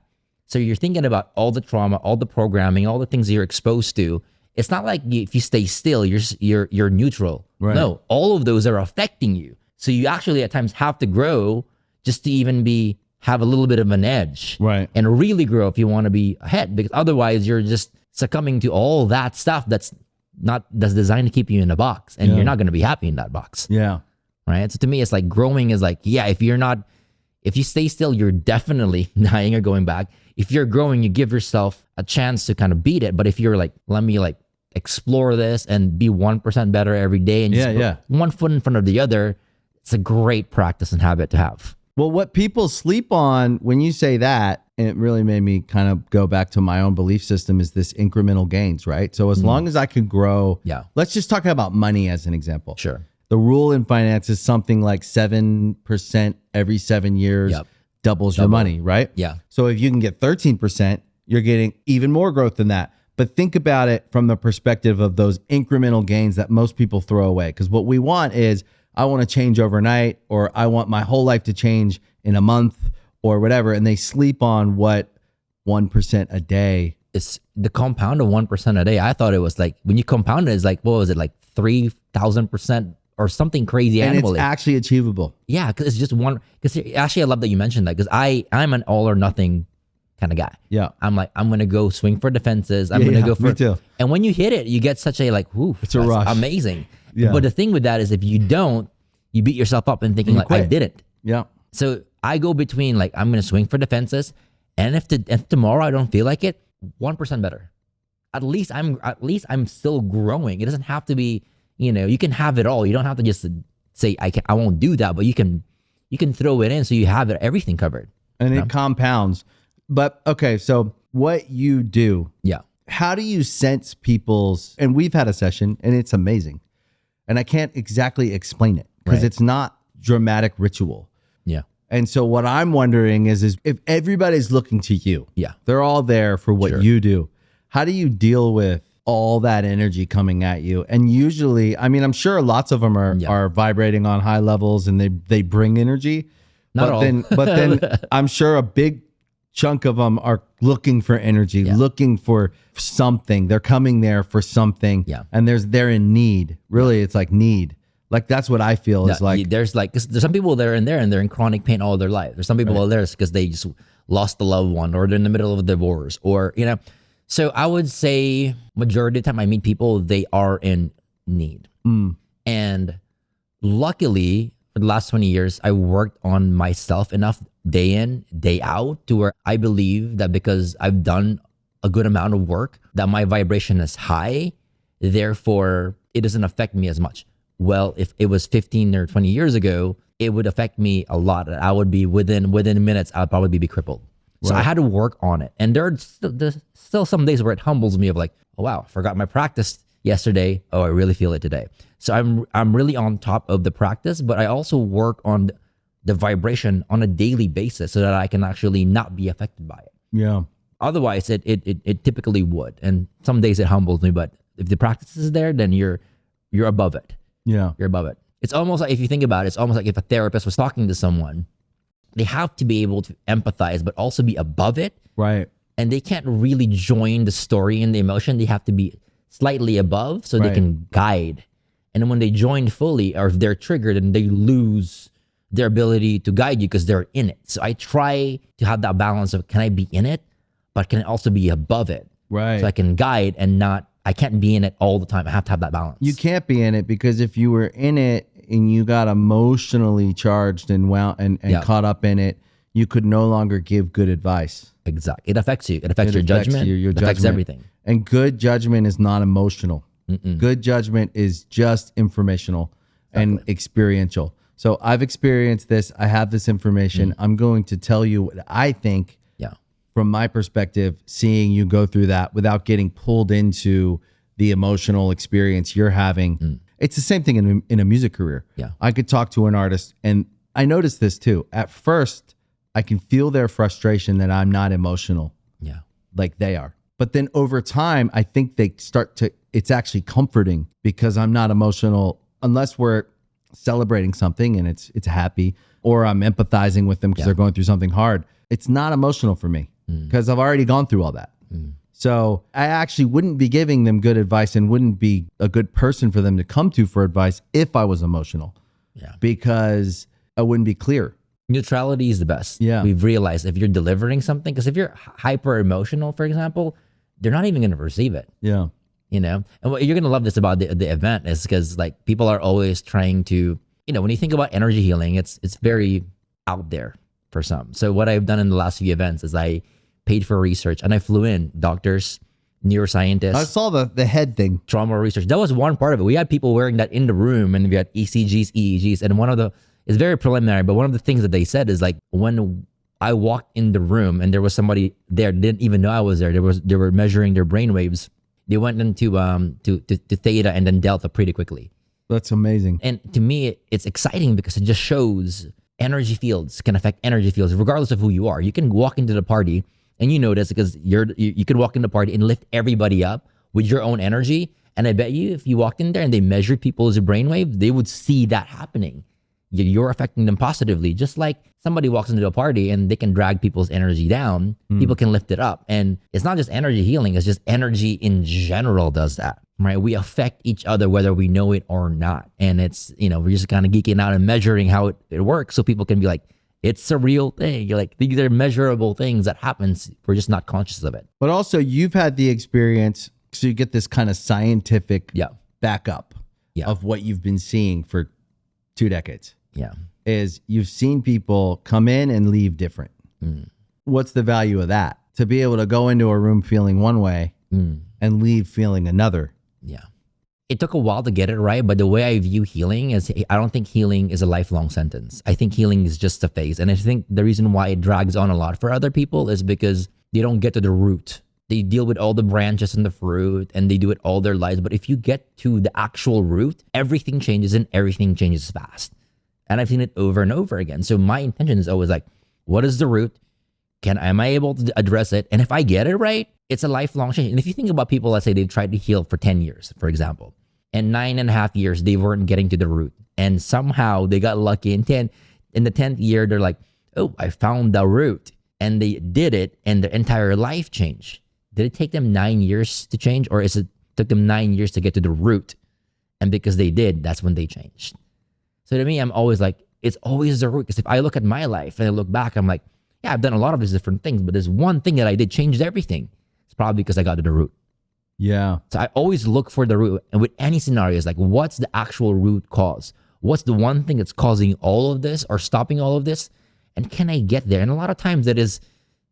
So you're thinking about all the trauma, all the programming, all the things you're exposed to. It's not like if you stay still, you're neutral.
Right.
No, all of those are affecting you. So you actually at times have to grow just to even have a little bit of an edge,
Right.
And really grow if you want to be ahead, because otherwise you're just succumbing to all that stuff that's designed to keep you in a box, and you're not going to be happy in that box.
Yeah.
Right. So to me, it's like growing is like, yeah, if you stay still, you're definitely dying or going back. If you're growing, you give yourself a chance to kind of beat it. But if you're like, let me like explore this and be 1% better every day and just put one foot in front of the other, it's a great practice and habit to have.
Well, what people sleep on when you say that, and it really made me kind of go back to my own belief system, is this incremental gains, right? So as long as I could grow, let's just talk about money as an example.
Sure.
The rule in finance is something like 7% every 7 years doubles your money, right?
Yeah.
So if you can get 13%, you're getting even more growth than that. But think about it from the perspective of those incremental gains that most people throw away. Because what we want is, I want to change overnight, or I want my whole life to change in a month or whatever. And they sleep on what 1% a day.
It's the compound of 1% a day. I thought it was like, when you compound it, it's like, what was it, like 3,000% or something crazy
and
annually?
It's actually achievable.
Yeah, because it's just one. Because actually, I love that you mentioned that, because I'm an all or nothing kind of guy.
Yeah.
I'm like, I'm going to go swing for the fences. I'm going to go for
me too.
And when you hit it, you get such a like, whoo,
it's a rush.
Amazing.
Yeah.
But the thing with that is, if you don't, you beat yourself up and thinking like,
quit.
I didn't.
Yeah.
So I go between like, I'm going to swing for the fences, and if tomorrow I don't feel like it, 1% better. At least I'm still growing. It doesn't have to be, you can have it all. You don't have to just say I won't do that, but you can throw it in so you have everything covered.
And it compounds. But okay, so what you do, how do you sense people's, and we've had a session and it's amazing. And I can't exactly explain it because it's not dramatic ritual.
Yeah.
And so what I'm wondering is if everybody's looking to you, they're all there for what you do. How do you deal with all that energy coming at you? And usually, I mean, I'm sure lots of them are vibrating on high levels and they bring energy.
Not all.
But then I'm sure a big chunk of them are looking for energy, looking for something. They're coming there for something.
Yeah.
And they're in need. Really, it's like need. Like that's what I feel is like.
There's some people that are in there and they're in chronic pain all their life. There's some people there because they just lost a loved one, or they're in the middle of a divorce, or So I would say majority of the time I meet people, they are in need. And luckily, for the last 20 years, I worked on myself enough day in, day out, to where I believe that because I've done a good amount of work, that my vibration is high, therefore it doesn't affect me as much. Well, if it was 15 or 20 years ago, it would affect me a lot. I would be within minutes, I'd probably be crippled. So I had to work on it. And there's still some days where it humbles me of like, oh, wow, forgot my practice yesterday. Oh, I really feel it today. So I'm really on top of the practice, but I also work on the vibration on a daily basis so that I can actually not be affected by it.
Yeah.
Otherwise, it typically would. And some days it humbles me, but if the practice is there, then you're above it.
Yeah.
You're above it. It's almost like, if you think about it, it's almost like if a therapist was talking to someone, they have to be able to empathize, but also be above it.
Right.
And they can't really join the story and the emotion. They have to be slightly above so they can guide. And then when they join fully, or if they're triggered, and they lose their ability to guide you because they're in it. So I try to have that balance of, can I be in it, but can I also be above it?
Right.
So I can guide and I can't be in it all the time. I have to have that balance.
You can't be in it, because if you were in it and you got emotionally charged and caught up in it, you could no longer give good advice.
Exactly. It affects you. It affects your judgment.
Your
it affects
judgment.
everything.
And good judgment is not emotional. Good judgment is just informational and experiential. So I've experienced this. I have this information. I'm going to tell you what I think, from my perspective, seeing you go through that without getting pulled into the emotional experience you're having. It's the same thing in a music career.
Yeah.
I could talk to an artist, and I noticed this too. At first, I can feel their frustration that I'm not emotional like they are. But then over time, I think they it's actually comforting, because I'm not emotional unless we're celebrating something and it's happy, or I'm empathizing with them because they're going through something hard. It's not emotional for me because I've already gone through all that. So I actually wouldn't be giving them good advice and wouldn't be a good person for them to come to for advice if I was emotional, because I wouldn't be clear.
Neutrality is the best.
Yeah.
We've realized if you're delivering something, because if you're hyper emotional, for example, they're not even going to receive it.
Yeah.
You know, and what you're going to love this about the event is because like people are always trying to, when you think about energy healing, it's very out there for some. So what I've done in the last few events is I paid for research and I flew in doctors, neuroscientists.
I saw the head thing.
Trauma research. That was one part of it. We had people wearing that in the room, and we had ECGs, EEGs, and it's very preliminary, but one of the things that they said is like, when I walked in the room and there was somebody there, didn't even know I was there. They were measuring their brain waves. They went into to theta and then delta pretty quickly.
That's amazing.
And to me, it's exciting because it just shows energy fields can affect energy fields regardless of who you are. You can walk into the party and you notice because you can walk in the party and lift everybody up with your own energy. And I bet you if you walked in there and they measured people's brainwave, they would see that happening. You're affecting them positively, just like somebody walks into a party and they can drag people's energy down. People can lift it up. And it's not just energy healing, it's just energy in general does that, right? We affect each other whether we know it or not. And it's, we're just kind of geeking out and measuring how it works so people can be like, it's a real thing. You're like, these are measurable things that happens. We're just not conscious of it.
But also you've had the experience, so you get this kind of scientific backup of what you've been seeing for 2 decades.
Yeah.
Is you've seen people come in and leave different. What's the value of that? To be able to go into a room feeling one way and leave feeling another.
Yeah. It took a while to get it right, but the way I view healing is I don't think healing is a lifelong sentence. I think healing is just a phase. And I think the reason why it drags on a lot for other people is because they don't get to the root. They deal with all the branches and the fruit and they do it all their lives. But if you get to the actual root, everything changes and everything changes fast. And I've seen it over and over again. So my intention is always like, what is the root? Am I able to address it? And if I get it right, it's a lifelong change. And if you think about people, let's say they've tried to heal for 10 years, for example, and 9.5 years, they weren't getting to the root. And somehow they got lucky in the 10th year, they're like, oh, I found the root. And they did it and their entire life changed. Did it take them 9 years to change, or took them 9 years to get to the root? And because they did, that's when they changed. So to me, I'm always like, it's always the root. Because if I look at my life and I look back, I'm like, yeah, I've done a lot of these different things, but there's one thing that I did changed everything. It's probably because I got to the root.
Yeah.
So I always look for the root. And with any scenario, it's like, what's the actual root cause? What's the one thing that's causing all of this or stopping all of this? And can I get there? And a lot of times that is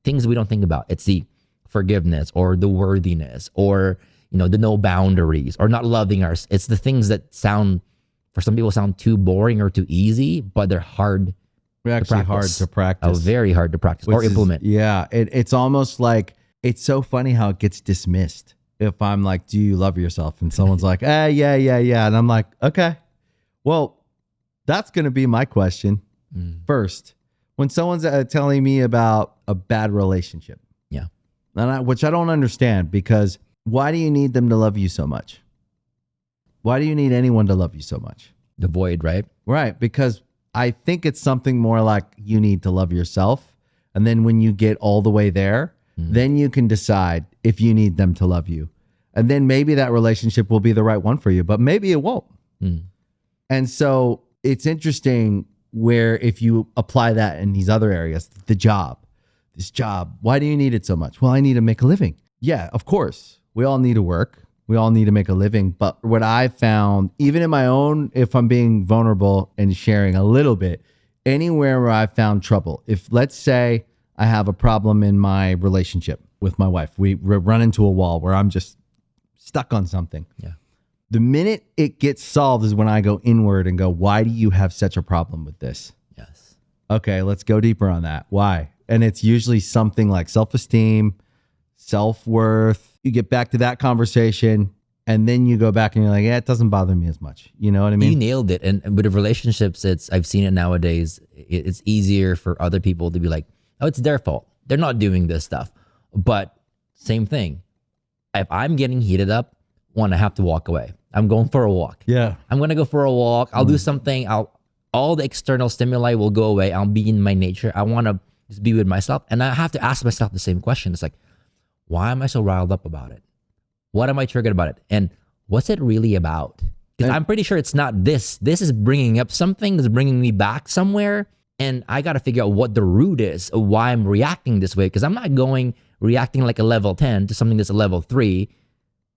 things we don't think about. It's the forgiveness or the worthiness or, the no boundaries or not loving ours. It's the things that for some people sound too boring or too easy, but they're hard
actually hard
practice.
to practice.
Very hard to practice or
Which is-
implement.
yeah. It's almost like, it's so funny how it gets dismissed. If I'm like, do you love yourself? And someone's like, yeah. And I'm like, okay, well, that's going to be my question first. When someone's telling me about a bad relationship,
Yeah.
which I don't understand, because why do you need them to love you so much? Why do you need anyone to love you so much?
The void, right?
Right. Because I think it's something more like you need to love yourself. And then when you get all the way there, then you can decide if you need them to love you. And then maybe that relationship will be the right one for you, but maybe it won't. And so it's interesting where if you apply that in these other areas, this job, why do you need it so much? Well, I need to make a living. Yeah, of course. We all need to work. We all need to make a living. But what I found, even in my own, if I'm being vulnerable and sharing a little bit, anywhere where I found trouble, if let's say I have a problem in my relationship with my wife, we run into a wall where I'm just stuck on something.
Yeah.
The minute it gets solved is when I go inward and go, why do you have such a problem with this?
Yes.
Okay, let's go deeper on that. Why? And it's usually something like self-esteem, self-worth. You get back to that conversation and then you go back and you're like, yeah, it doesn't bother me as much. You know what I mean?
You nailed it. And with the relationships, I've seen it nowadays. It's easier for other people to be like, oh, it's their fault. They're not doing this stuff. But same thing. If I'm getting heated up, one, I have to walk away. I'm going for a walk.
Yeah.
I'm going to go for a walk. I'll do something. All the external stimuli will go away. I'll be in my nature. I want to just be with myself. And I have to ask myself the same question. It's like, why am I so riled up about it? What am I triggered about it? And what's it really about? Because I'm pretty sure it's not this. This is bringing up something that's bringing me back somewhere. And I got to figure out what the root is of why I'm reacting this way. Because I'm not reacting like a level 10 to something that's a level 3.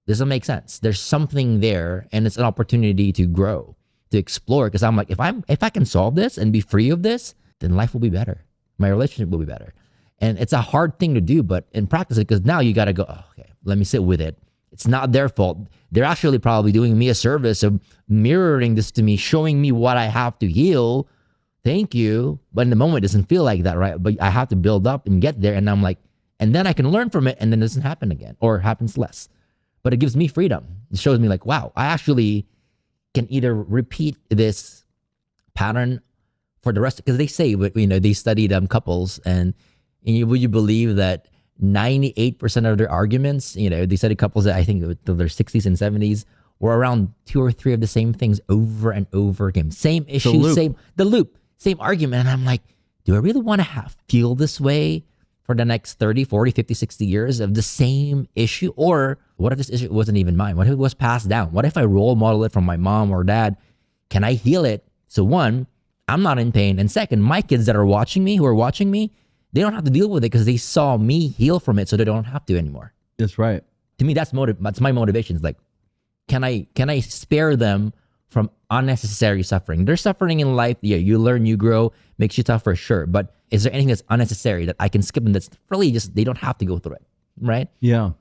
This doesn't make sense. There's something there, and it's an opportunity to grow, to explore. Because I'm like, if I can solve this and be free of this, then life will be better. My relationship will be better. And it's a hard thing to do, but in practice, because now you got to go, oh, okay, let me sit with it. It's not their fault. They're actually probably doing me a service of mirroring this to me, showing me what I have to heal. Thank you. But in the moment, it doesn't feel like that, right? But I have to build up and get there. And I'm like, and then I can learn from it, and then it doesn't happen again or happens less. But it gives me freedom. It shows me like, wow, I actually can either repeat this pattern for the rest, because they say, they studied couples, and would you believe that 98% of their arguments, they studied couples that I think till their 60s and 70s were around 2 or 3 of the same things over and over again. Same issue, same argument. And I'm like, do I really want to feel this way for the next 30, 40, 50, 60 years of the same issue? Or what if this issue wasn't even mine? What if it was passed down? What if I role model it from my mom or dad? Can I heal it? So one, I'm not in pain. And second, my kids that are watching me, they don't have to deal with it because they saw me heal from it, so they don't have to anymore.
That's right.
To me, that's my motivation. It's like, can I spare them from unnecessary suffering? There's suffering in life. Yeah, you learn, you grow, makes you tougher, sure. But is there anything that's unnecessary that I can skip and that's really just, they don't have to go through it, right?
Yeah.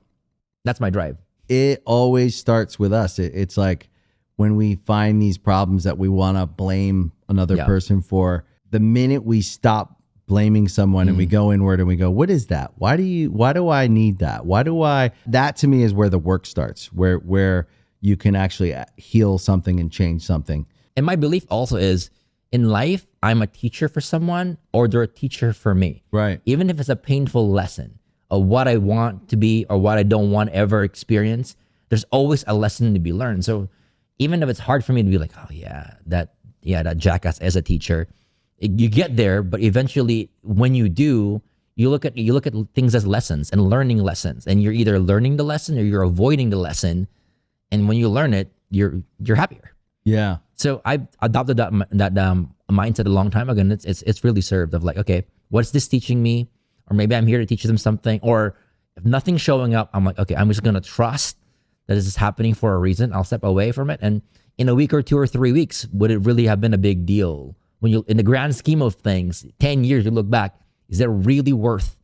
That's my drive.
It always starts with us. It's like when we find these problems that we want to blame another person for, the minute we stop blaming someone and we go inward and we go, what is that? Why do I need that? That to me is where the work starts, where you can actually heal something and change something.
And my belief also is, in life, I'm a teacher for someone, or they're a teacher for me.
Right.
Even if it's a painful lesson of what I want to be or what I don't want to ever experience, there's always a lesson to be learned. So even if it's hard for me to be like, oh yeah, that jackass as a teacher, you get there, but eventually when you do, you look at things as lessons and learning lessons, and you're either learning the lesson or you're avoiding the lesson. And when you learn it, you're happier.
Yeah.
So I adopted that mindset a long time ago, and it's really served of like, okay, what's this teaching me? Or maybe I'm here to teach them something. Or if nothing's showing up, I'm like, okay, I'm just gonna trust that this is happening for a reason. I'll step away from it, and in a week or 2 or 3 weeks, would it really have been a big deal? When you, in the grand scheme of things, 10 years, you look back, is it really worth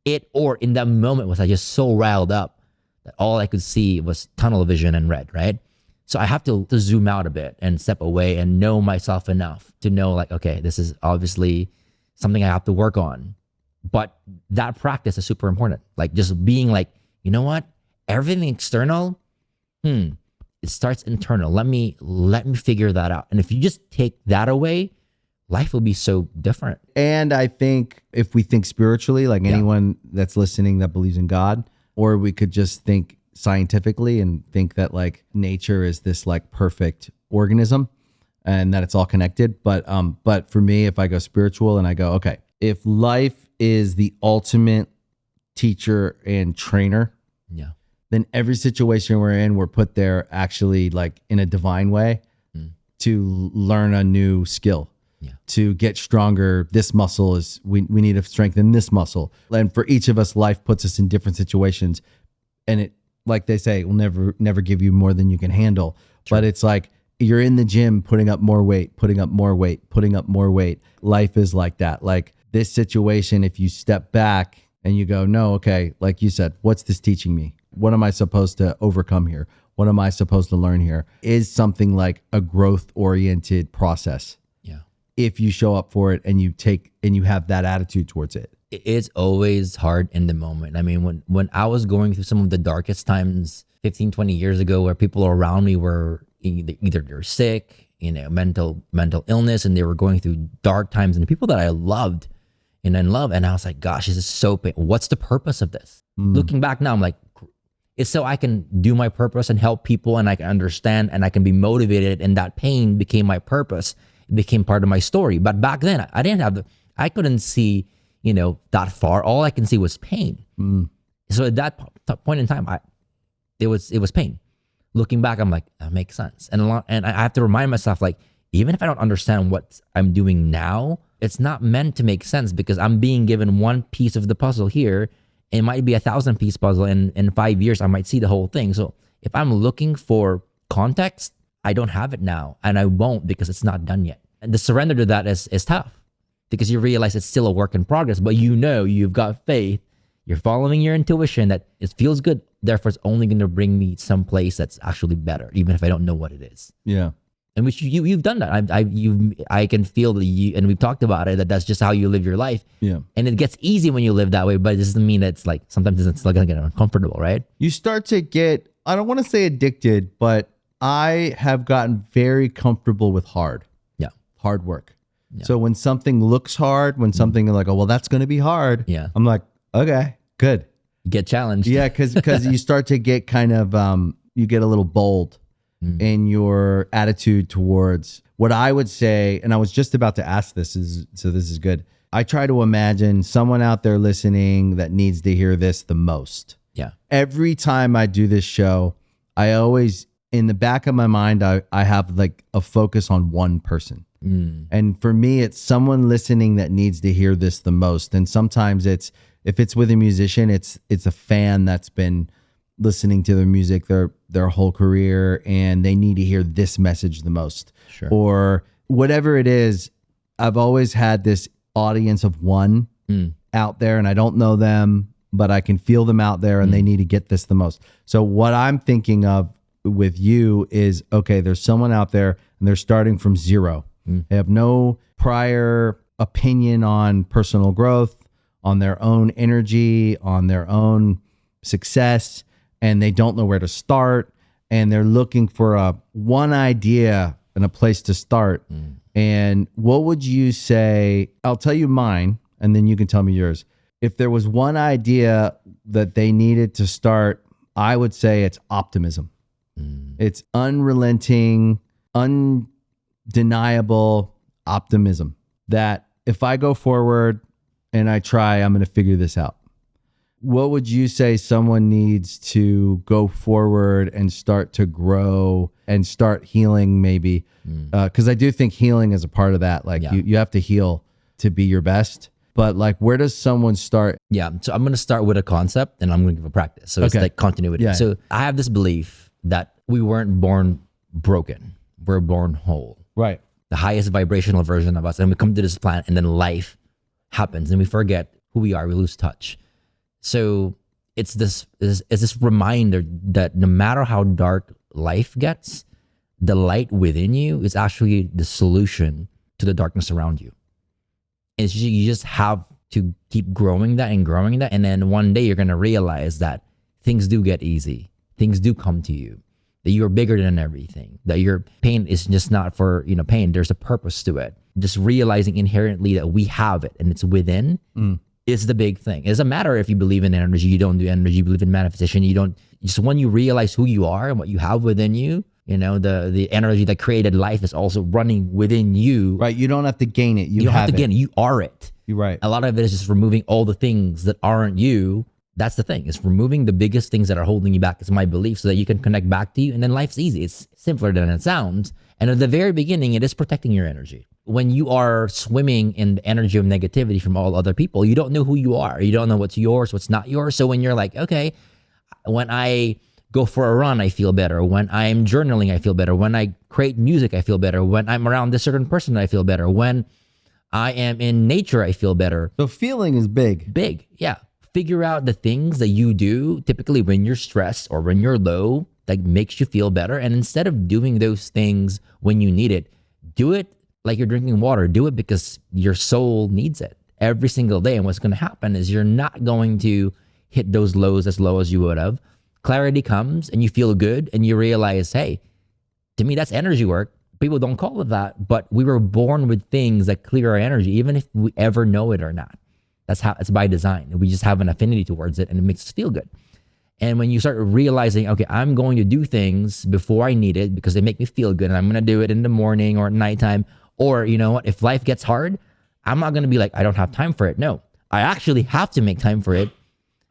it? Or in that moment, was I just so riled up that all I could see was tunnel vision and red, right? So I have to zoom out a bit and step away and know myself enough to know like, okay, this is obviously something I have to work on. But that practice is super important. Like just being like, you know what? Everything external, it starts internal. Let me figure that out. And if you just take that away, life will be so different.
And I think if we think spiritually, like anyone that's listening that believes in God, or we could just think scientifically and think that like nature is this like perfect organism and that it's all connected. But for me, if I go spiritual and I go, okay, if life is the ultimate teacher and trainer, then every situation we're in, we're put there actually like in a divine way to learn a new skill. To get stronger, this muscle is, we need to strengthen this muscle. And for each of us, life puts us in different situations. And it, like they say, will never give you more than you can handle. Sure. But it's like you're in the gym putting up more weight, putting up more weight, putting up more weight. Life is like that. Like this situation, if you step back and you go, no, okay, like you said, what's this teaching me? What am I supposed to overcome here? What am I supposed to learn here? Is something like a growth-oriented process. If you show up for it and you have that attitude towards it.
It's always hard in the moment. I mean, when I was going through some of the darkest times 15, 20 years ago, where people around me were either they're sick, mental illness, and they were going through dark times, and the people that I loved and I was like, gosh, this is so painful. What's the purpose of this? Looking back now, I'm like, it's so I can do my purpose and help people, and I can understand and I can be motivated, and that pain became my purpose. It became part of my story. But back then I couldn't see, that far. All I can see was pain. So at that point in time, it was pain. Looking back, I'm like, that makes sense. And I have to remind myself, like, even if I don't understand what I'm doing now, it's not meant to make sense because I'm being given one piece of the puzzle here. It might be a 1,000-piece puzzle, and in 5 years, I might see the whole thing. So if I'm looking for context, I don't have it now, and I won't because it's not done yet. And the surrender to that is tough because you realize it's still a work in progress, but you've got faith. You're following your intuition that it feels good. Therefore, it's only going to bring me someplace that's actually better, even if I don't know what it is.
Yeah.
And which you've done that. I can feel that and we've talked about it, that's just how you live your life.
Yeah.
And it gets easy when you live that way, but it doesn't mean that it's like, sometimes it's like going to get uncomfortable, right?
You start to get, I don't want to say addicted, but I have gotten very comfortable with hard work. Yeah. So when something looks hard, when something like, oh, well, that's going to be hard.
Yeah.
I'm like, okay, good.
Get challenged.
Yeah. Cause you start to get kind of, you get a little bold in your attitude towards what I would say. And I was just about to ask this so this is good. I try to imagine someone out there listening that needs to hear this the most.
Yeah.
Every time I do this show, I always, in the back of my mind, I have like a focus on one person. And for me, it's someone listening that needs to hear this the most. And sometimes if it's with a musician, it's a fan that's been listening to their music their whole career, and they need to hear this message the most.
Sure.
Or whatever it is. I've always had this audience of one out there, and I don't know them, but I can feel them out there, and they need to get this the most. So what I'm thinking of with you is, okay, there's someone out there and they're starting from zero. They have no prior opinion on personal growth, on their own energy, on their own success, and they don't know where to start, and they're looking for one idea and a place to start. And what would you say? I'll tell you mine, and then you can tell me yours. If there was one idea that they needed to start, I would say it's optimism. It's unrelenting, undeniable optimism that if I go forward and I try, I'm going to figure this out. What would you say someone needs to go forward and start to grow and start healing maybe? Because I do think healing is a part of that. Like you have to heal to be your best. But like, where does someone start?
Yeah. So I'm going to start with a concept and I'm going to give a practice. So it's like continuity.
Yeah.
So I have this belief that we weren't born broken. We're born whole.
Right.
The highest vibrational version of us. And we come to this planet and then life happens and we forget who we are. We lose touch. So it's this reminder that no matter how dark life gets, the light within you is actually the solution to the darkness around you. You just have to keep growing that and growing that. And then one day you're going to realize that things do get easy. Things do come to you, that you're bigger than everything, that your pain is just not for, pain. There's a purpose to it. Just realizing inherently that we have it and it's within is the big thing. It doesn't matter if you believe in energy, you don't do energy, you believe in manifestation, you don't. Just when you realize who you are and what you have within you, the energy that created life is also running within you.
Right. You don't have to gain it. You
don't have to
it.
gain it. You are it.
You're right.
A lot of it is just removing all the things that aren't you. That's the thing. It's removing the biggest things that are holding you back. It's my belief, so that you can connect back to you. And then life's easy. It's simpler than it sounds. And at the very beginning, it is protecting your energy. When you are swimming in the energy of negativity from all other people, you don't know who you are. You don't know what's yours, what's not yours. So when you're like, okay, when I go for a run, I feel better. When I'm journaling, I feel better. When I create music, I feel better. When I'm around this certain person, I feel better. When I am in nature, I feel better.
So feeling is big.
Big, yeah. Figure out the things that you do typically when you're stressed or when you're low that makes you feel better. And instead of doing those things when you need it, do it like you're drinking water. Do it because your soul needs it every single day. And what's going to happen is you're not going to hit those lows as low as you would have. Clarity comes and you feel good and you realize, hey, to me, that's energy work. People don't call it that, but we were born with things that clear our energy, even if we ever know it or not. That's how it's by design. We just have an affinity towards it and it makes us feel good. And when you start realizing, okay, I'm going to do things before I need it because they make me feel good and I'm going to do it in the morning or at nighttime. Or you know what, if life gets hard, I'm not going to be like, I don't have time for it. No, I actually have to make time for it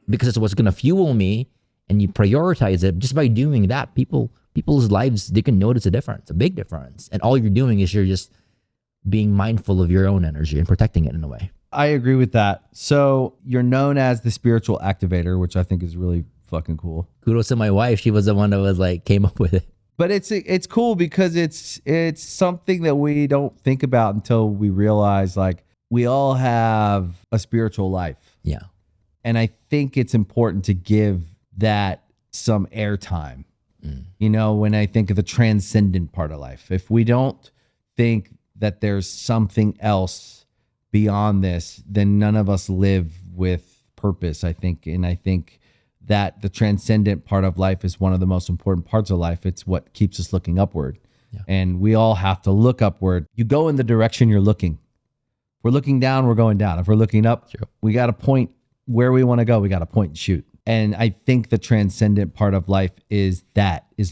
because it's what's going to fuel me. And you prioritize it. Just by doing that, people's lives, they can notice a difference, a big difference. And all you're doing is you're just being mindful of your own energy and protecting it in a way.
I agree with that. So you're known as the spiritual activator, which I think is really fucking cool.
Kudos to my wife. She was the one that was like, came up with it.
But it's cool because it's something that we don't think about until we realize like we all have a spiritual life.
Yeah.
And I think it's important to give that some airtime. When I think of the transcendent part of life, if we don't think that there's something else beyond this, then none of us live with purpose, I think. And I think that the transcendent part of life is one of the most important parts of life. It's what keeps us looking upward. Yeah. And we all have to look upward. You go in the direction you're looking. If we're looking down, we're going down. If we're looking up, we got to point where we want to go. We got to point and shoot. And I think the transcendent part of life is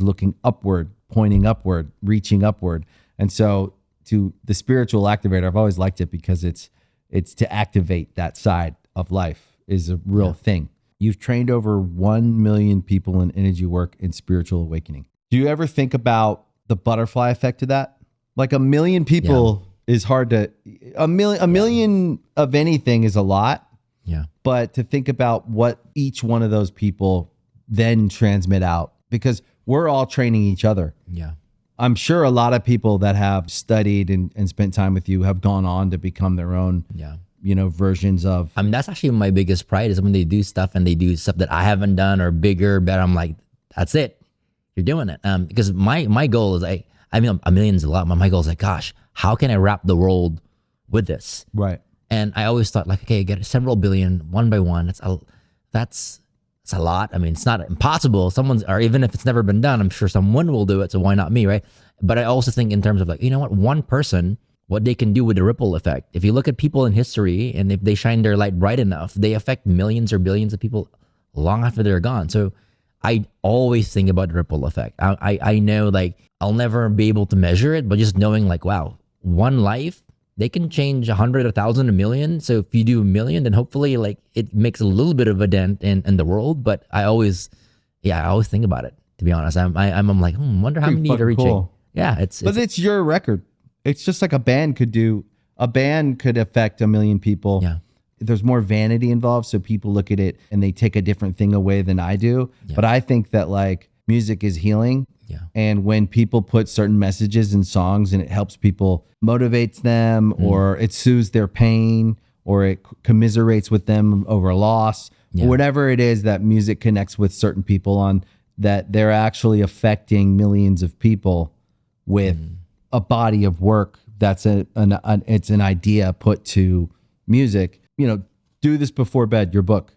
looking upward, pointing upward, reaching upward. And so to the spiritual activator, I've always liked it because it's to activate that side of life is a real thing. You've trained over 1 million people in energy work and spiritual awakening. Do you ever think about the butterfly effect of that? Like 1 million people is hard to, a million of anything is a lot.
Yeah.
But to think about what each one of those people then transmit out, because we're all training each other.
Yeah.
I'm sure a lot of people that have studied and spent time with you have gone on to become their own, versions of.
I mean, that's actually my biggest pride is when they do stuff and they do stuff that I haven't done or bigger, better. I'm like, that's it. You're doing it. Because my goal is I mean, 1 million's a lot, but my goal is like, gosh, how can I wrap the world with this?
Right.
And I always thought like, okay, get several billion one by one. That's a lot. I mean, it's not impossible. Or even if it's never been done, I'm sure someone will do it. So why not me, right? But I also think in terms of like, you know what, one person, what they can do with the ripple effect. If you look at people in history and if they shine their light bright enough, they affect millions or billions of people long after they're gone. So I always think about the ripple effect. I know like I'll never be able to measure it, but just knowing like, wow, one life, they can change 100, 1,000, 1 million. So if you do 1 million, then hopefully like it makes a little bit of a dent in the world. But I always think about it, to be honest. I'm like, wonder how many you're reaching. Cool. Yeah.
It's your record. It's just like a band could do. A band could affect 1 million people.
Yeah.
There's more vanity involved. So people look at it and they take a different thing away than I do. Yeah. But I think that like music is healing.
Yeah.
And when people put certain messages in songs and it helps people, motivates them, or it soothes their pain, or it commiserates with them over a loss, or whatever it is that music connects with certain people on, that they're actually affecting millions of people with a body of work that's it's an idea put to music, do this before bed, your book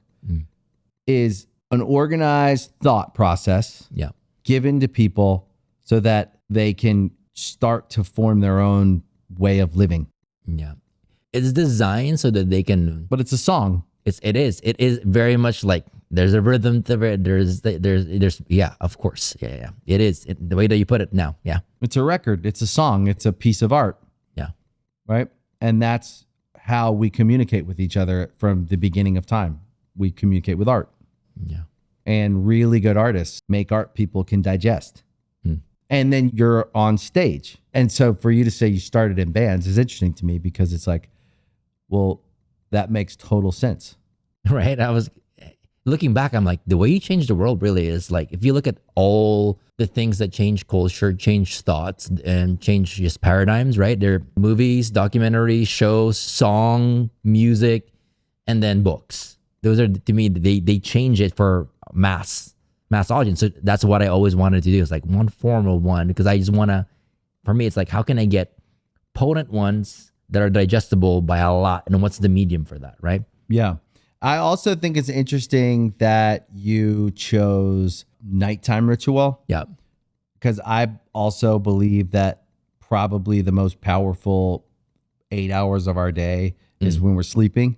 is an organized thought process
Yeah.
given to people so that they can start to form their own way of living.
Yeah. It's designed so that they can,
But it's a song.
it is very much like there's a rhythm to it. There's yeah, of course. Yeah. It is the way that you put it now. Yeah.
It's a record. It's a song. It's a piece of art,
Yeah.
right? And that's how we communicate with each other from the beginning of time. We communicate with art.
Yeah.
And really good artists make art people can digest. And then you're on stage. And so for you to say you started in bands is interesting to me because it's like, well, that makes total sense.
Right. I was looking back, I'm like, the way you change the world really is like, if you look at all the things that change culture, change thoughts, and change just paradigms, right? There are movies, documentaries, shows, song, music, and then books. Those are, to me, they change it for mass audience. So that's what I always wanted to do. It's like one form of one, because I just want to, for me, it's like, how can I get potent ones that are digestible by a lot? And what's the medium for that, right?
Yeah. I also think it's interesting that you chose nighttime ritual
Yeah.
because I also believe that probably the most powerful 8 hours of our day is when we're sleeping.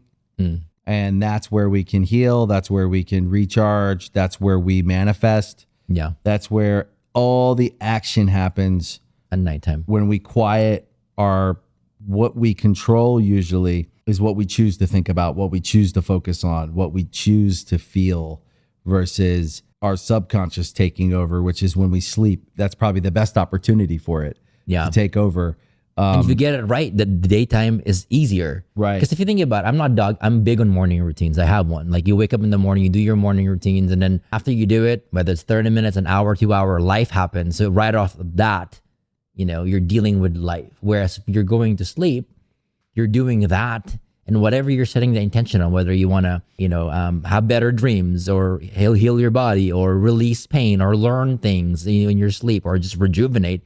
And that's where we can heal. That's where we can recharge. That's where we manifest.
Yeah.
That's where all the action happens
At nighttime.
when we quiet our, what we control usually is what we choose to think about, what we choose to focus on, what we choose to feel versus our subconscious taking over, which is when we sleep. That's probably the best opportunity for it
Yeah.
to take over.
And if you get it right, the daytime is easier.
Right.
Because if you think about it, I'm big on morning routines. I have one. Like you wake up in the morning, you do your morning routines, and then after you do it, whether it's 30 minutes, an hour, 2 hour, life happens. So right off of that, you're dealing with life. Whereas if you're going to sleep, you're doing that. And whatever you're setting the intention on, whether you want to, have better dreams or heal your body or release pain or learn things in your sleep or just rejuvenate,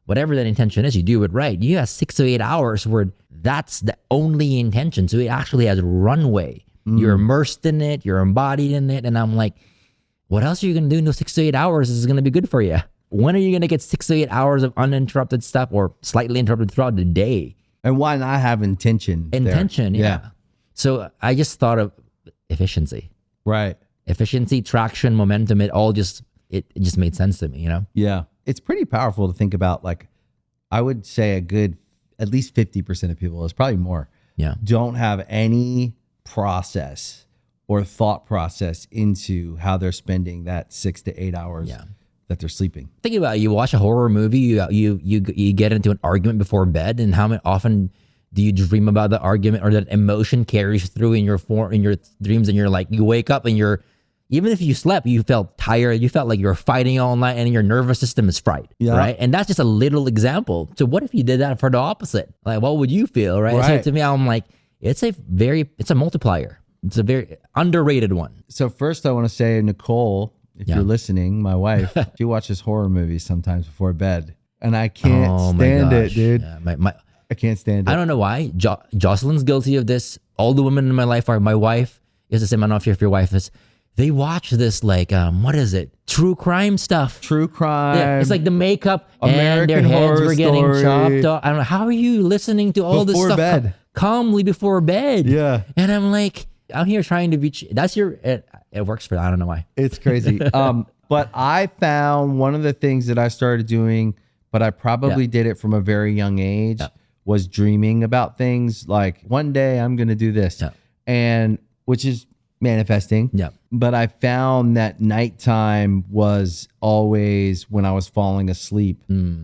whatever that intention is, you do it right. You have 6 to 8 hours where that's the only intention. So it actually has runway. You're immersed in it. You're embodied in it. And I'm like, what else are you going to do in those 6 to 8 hours is going to be good for you? When are you going to get 6 to 8 hours of uninterrupted stuff or slightly interrupted throughout the day?
And why not have intention?
Intention,
there?
yeah. So I just thought of efficiency.
Right.
Efficiency, traction, momentum, it just made sense to me,
Yeah. It's pretty powerful to think about. Like, I would say at least 50% of people, it's probably more,
Yeah.
don't have any process or thought process into how they're spending that 6 to 8 hours
Yeah.
that they're sleeping.
Think about it. You watch a horror movie, you get into an argument before bed, and how often do you dream about the argument or that emotion carries through in your dreams, and you're like, you wake up and even if you slept, you felt tired, you felt like you were fighting all night and your nervous system is fried, right? And that's just a little example. So what if you did that for the opposite? Like, what would you feel, right? So to me, I'm like, it's a multiplier. It's a very underrated one.
So first I want to say, Nicole, if you're listening, my wife, she watches horror movies sometimes before bed, and I can't stand it, dude.
Yeah,
I can't stand it.
I don't know why. Jocelyn's guilty of this. All the women in my life are. My wife is the same. I'm not sure if your wife is. They watch this like, what is it? True crime stuff.
True crime.
Yeah, it's like the makeup
American
and their heads
Horror
were getting
Story.
chopped off. I don't know. How are you listening to all this
Before
stuff
bed.
calmly before bed?
Yeah.
And I'm like, I'm here trying to be. It works for that. I don't know why.
It's crazy. But I found one of the things that I started doing, but I probably did it from a very young age, was dreaming about things like one day I'm going to do this, and which is manifesting.
Yeah.
But I found that nighttime was always when I was falling asleep.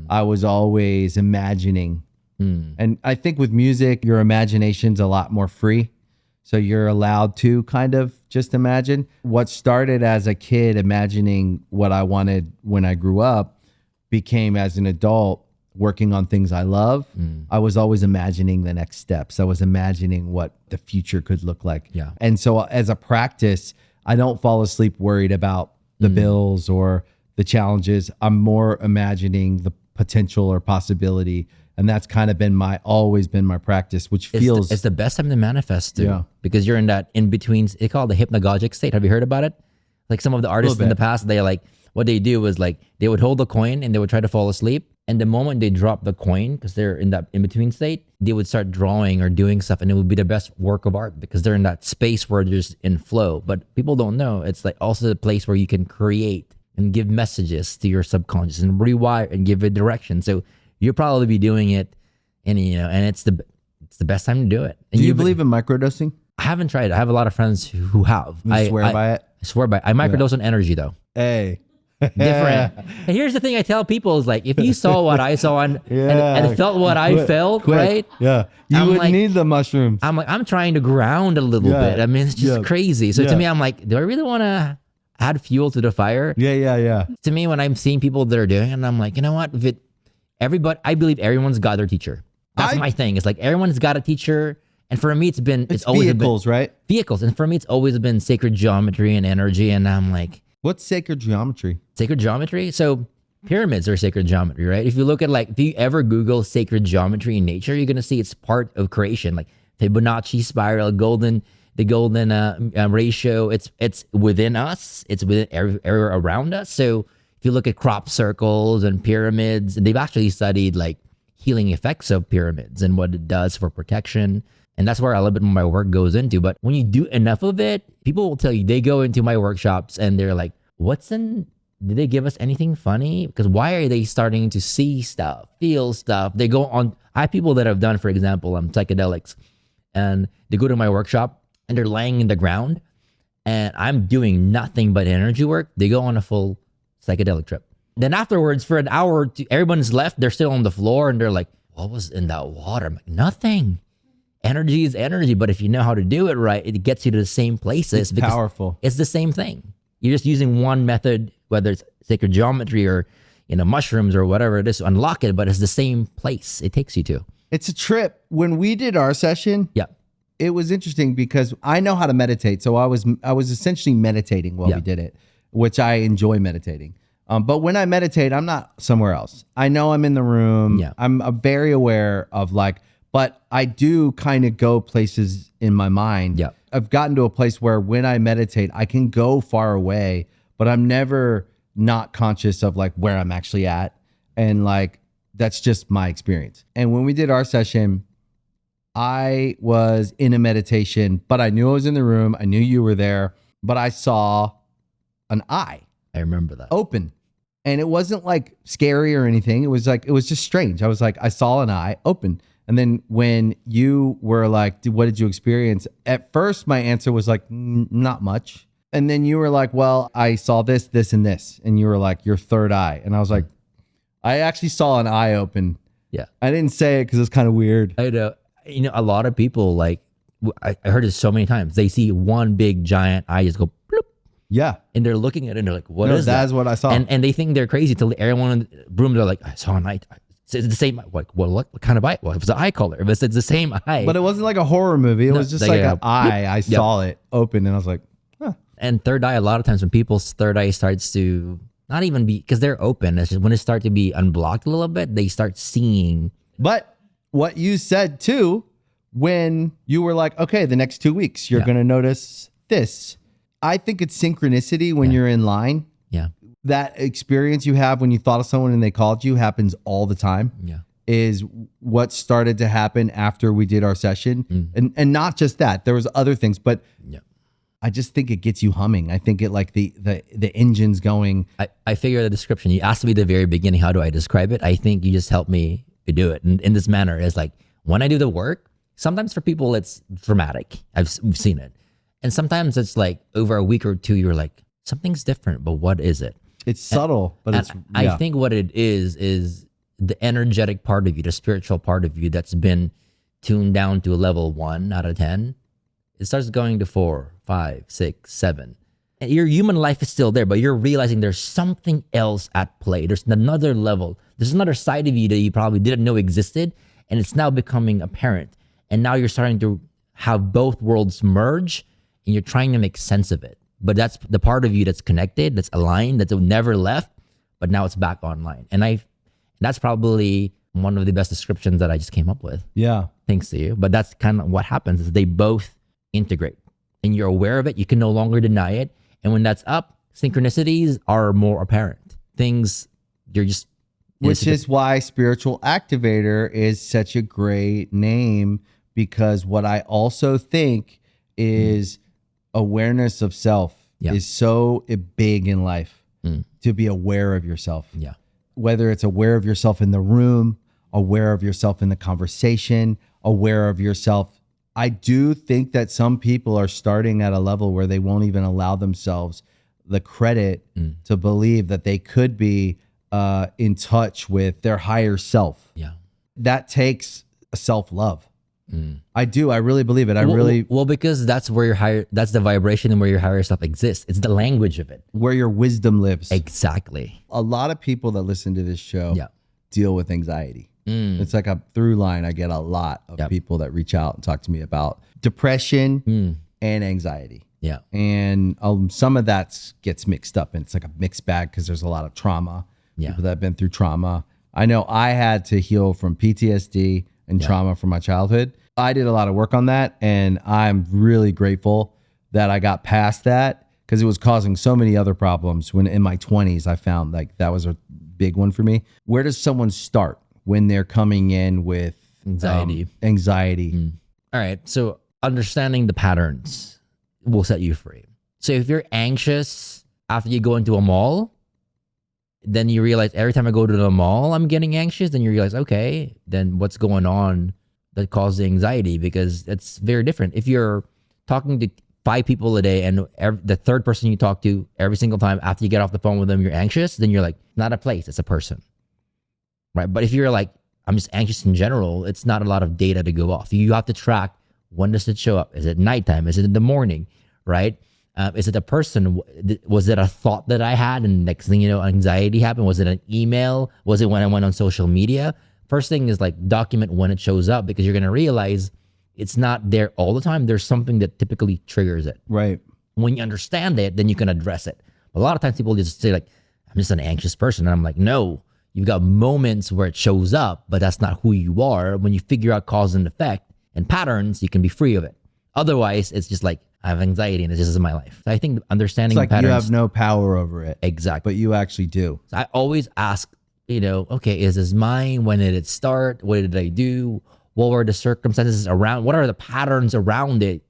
I was always imagining. And I think with music, your imagination's a lot more free. So you're allowed to kind of just imagine. What started as a kid imagining what I wanted when I grew up became, as an adult, working on things I love. I was always imagining the next steps. I was imagining what the future could look like.
Yeah.
And so as a practice, I don't fall asleep worried about the bills or the challenges. I'm more imagining the potential or possibility And that's kind of always been my practice, which feels
It's the best time to manifest too,
Yeah.
because you're in that in between. They call it the hypnagogic state. Have you heard about it? Like some of the artists in the past, they like what they do is like they would hold the coin and they would try to fall asleep. And the moment they drop the coin, because they're in that in between state, they would start drawing or doing stuff, and it would be the best work of art because they're in that space where they're just in flow. But people don't know it's like also the place where you can create and give messages to your subconscious and rewire and give it direction. So you'll probably be doing it, and and it's the best time to do it. And
Do you believe in microdosing?
I haven't tried it. I have a lot of friends who have.
You swear by it?
I swear by it. I microdose on energy though.
Hey.
Different. And here's the thing I tell people is like, if you saw what I saw and felt what I felt, right?
Yeah. You
I'm
would
like-
need the mushrooms.
I'm trying to ground a little
Yeah.
bit. I mean, it's just
Yeah.
crazy. So
Yeah.
to me, I'm like, do I really want to add fuel to the fire?
Yeah.
To me, when I'm seeing people that are doing it, and I'm like, you know what? I believe everyone's got their teacher. That's my thing. It's like everyone's got a teacher. And for me, it's always
vehicles, right?
been vehicles. And for me, it's always been sacred geometry and energy. And I'm like,
What's sacred geometry?
sacred geometry? So pyramids are sacred geometry, right? If you look at if you ever Google sacred geometry in nature, you're going to see it's part of creation, like Fibonacci spiral, the golden ratio. It's within us. It's within everywhere around us. So if you look at crop circles and pyramids, they've actually studied like healing effects of pyramids and what it does for protection. And that's where a little bit of my work goes into. But when you do enough of it, people will tell you, they go into my workshops and they're like, did they give us anything funny? Because why are they starting to see stuff, feel stuff? They go on, I have people that have done, for example, psychedelics, and they go to my workshop and they're laying in the ground and I'm doing nothing but energy work. They go on a full psychedelic trip. Then afterwards, for an hour or two, everyone's left. They're still on the floor and they're like, what was in that water? I'm like, nothing. Energy is energy, but if you know how to do it right, it gets you to the same places.
It's powerful.
It's the same thing. You're just using one method, whether it's sacred geometry or mushrooms or whatever it is, to unlock it, but it's the same place it takes you to.
It's a trip. When we did our session,
Yeah.
it was interesting because I know how to meditate. So I was essentially meditating while we did it, which I enjoy meditating. But when I meditate, I'm not somewhere else. I know I'm in the room.
Yeah.
I'm very aware of but I do kind of go places in my mind.
Yeah.
I've gotten to a place where when I meditate, I can go far away, but I'm never not conscious of where I'm actually at. And that's just my experience. And when we did our session, I was in a meditation, but I knew I was in the room. I knew you were there, but I saw an eye
I remember that.
open. And it wasn't scary or anything. It was just strange. I was I saw an eye open. And then when you were like, what did you experience? At first, my answer was not much. And then you were like, well, I saw this, this, and this. And you were like, your third eye. And I was like, I actually saw an eye open.
Yeah.
I didn't say it because it's kind of weird.
I know. A lot of people I heard it so many times. They see one big giant eye just go bloop,
Yeah.
and they're looking at it and they're like, what is that?
That's what I saw.
And they think they're crazy until everyone in the room, they're like, I saw an eye. So it's the same. What kind of eye? Well, it was an eye color. But it's the same eye.
But it wasn't like a horror movie. It was just an eye. I
Yep.
saw it open and I was like, huh.
And third eye, a lot of times when people's third eye starts to not even be, because they're open, it's just when it starts to be unblocked a little bit, they start seeing.
But what you said too, when you were like, okay, the next 2 weeks, you're going to notice this. I think it's synchronicity when you're in line.
Yeah.
That experience you have when you thought of someone and they called you happens all the time.
Yeah.
Is what started to happen after we did our session. And not just that, there was other things, but
Yeah.
I just think it gets you humming. I think it the engine's going.
I figure the description, you asked me at the very beginning, how do I describe it? I think you just helped me to do it in this manner. It's like when I do the work, sometimes for people it's dramatic. We've seen it. And sometimes it's like over a week or two, you're like, something's different, but what is it?
It's subtle, but it's.
I think what it is the energetic part of you, the spiritual part of you that's been tuned down to a level 1 out of 10. It starts going to 4, 5, 6, 7. And your human life is still there, but you're realizing there's something else at play. There's another level. There's another side of you that you probably didn't know existed, and it's now becoming apparent. And now you're starting to have both worlds merge, and you're trying to make sense of it. But that's the part of you that's connected, that's aligned, that's never left, but now it's back online. And that's probably one of the best descriptions that I just came up with.
Yeah.
Thanks to you. But that's kind of what happens is they both integrate and you're aware of it. You can no longer deny it. And when that's up, synchronicities are more apparent. Things you're just,
Which is why Spiritual Activator is such a great name, because what I also think is awareness of self is so big in life, to be aware of yourself.
Yeah.
Whether it's aware of yourself in the room, aware of yourself in the conversation, aware of yourself. I do think that some people are starting at a level where they won't even allow themselves the credit to believe that they could be in touch with their higher self.
Yeah.
That takes self-love. I do. I really believe it.
Well, because that's where that's the vibration and where your higher self exists. It's the language of it.
Where your wisdom lives.
Exactly.
A lot of people that listen to this show
Yeah.
deal with anxiety. It's like a through line. I get a lot of people that reach out and talk to me about depression and anxiety.
Yeah.
And some of that gets mixed up, and it's like a mixed bag because there's a lot of trauma.
Yeah.
People that have been through trauma. I know I had to heal from PTSD and trauma from my childhood. I did a lot of work on that, and I'm really grateful that I got past that, because it was causing so many other problems. When in my 20s, I found like that was a big one for me. Where does someone start when they're coming in with
Anxiety.
Anxiety.
All right. So understanding the patterns will set you free. So if you're anxious after you go into a mall, then you realize every time I go to the mall, I'm getting anxious. Then you realize, okay, then what's going on that causes the anxiety? Because it's very different. If you're talking to 5 people a day and the third person you talk to every single time after you get off the phone with them, you're anxious, then you're like, not a place, it's a person. Right? But if you're like, I'm just anxious in general, it's not a lot of data to go off. You have to track, when does it show up? Is it nighttime? Is it in the morning? Right? Is it a person? Was it a thought that I had and next thing you know, anxiety happened? Was it an email? Was it when I went on social media? First thing is like document when it shows up, because you're going to realize it's not there all the time. There's something that typically triggers it.
Right.
When you understand it, then you can address it. A lot of times people just say like, I'm just an anxious person. And I'm like, no, you've got moments where it shows up, but that's not who you are. When you figure out cause and effect and patterns, you can be free of it. Otherwise, it's just like, I have anxiety and this is my life. So I think understanding
It's like
patterns.
you have no power over it.
Exactly.
But you actually do.
So I always ask, okay, is this mine? When did it start? What did I do? What were the circumstances around? What are the patterns around it?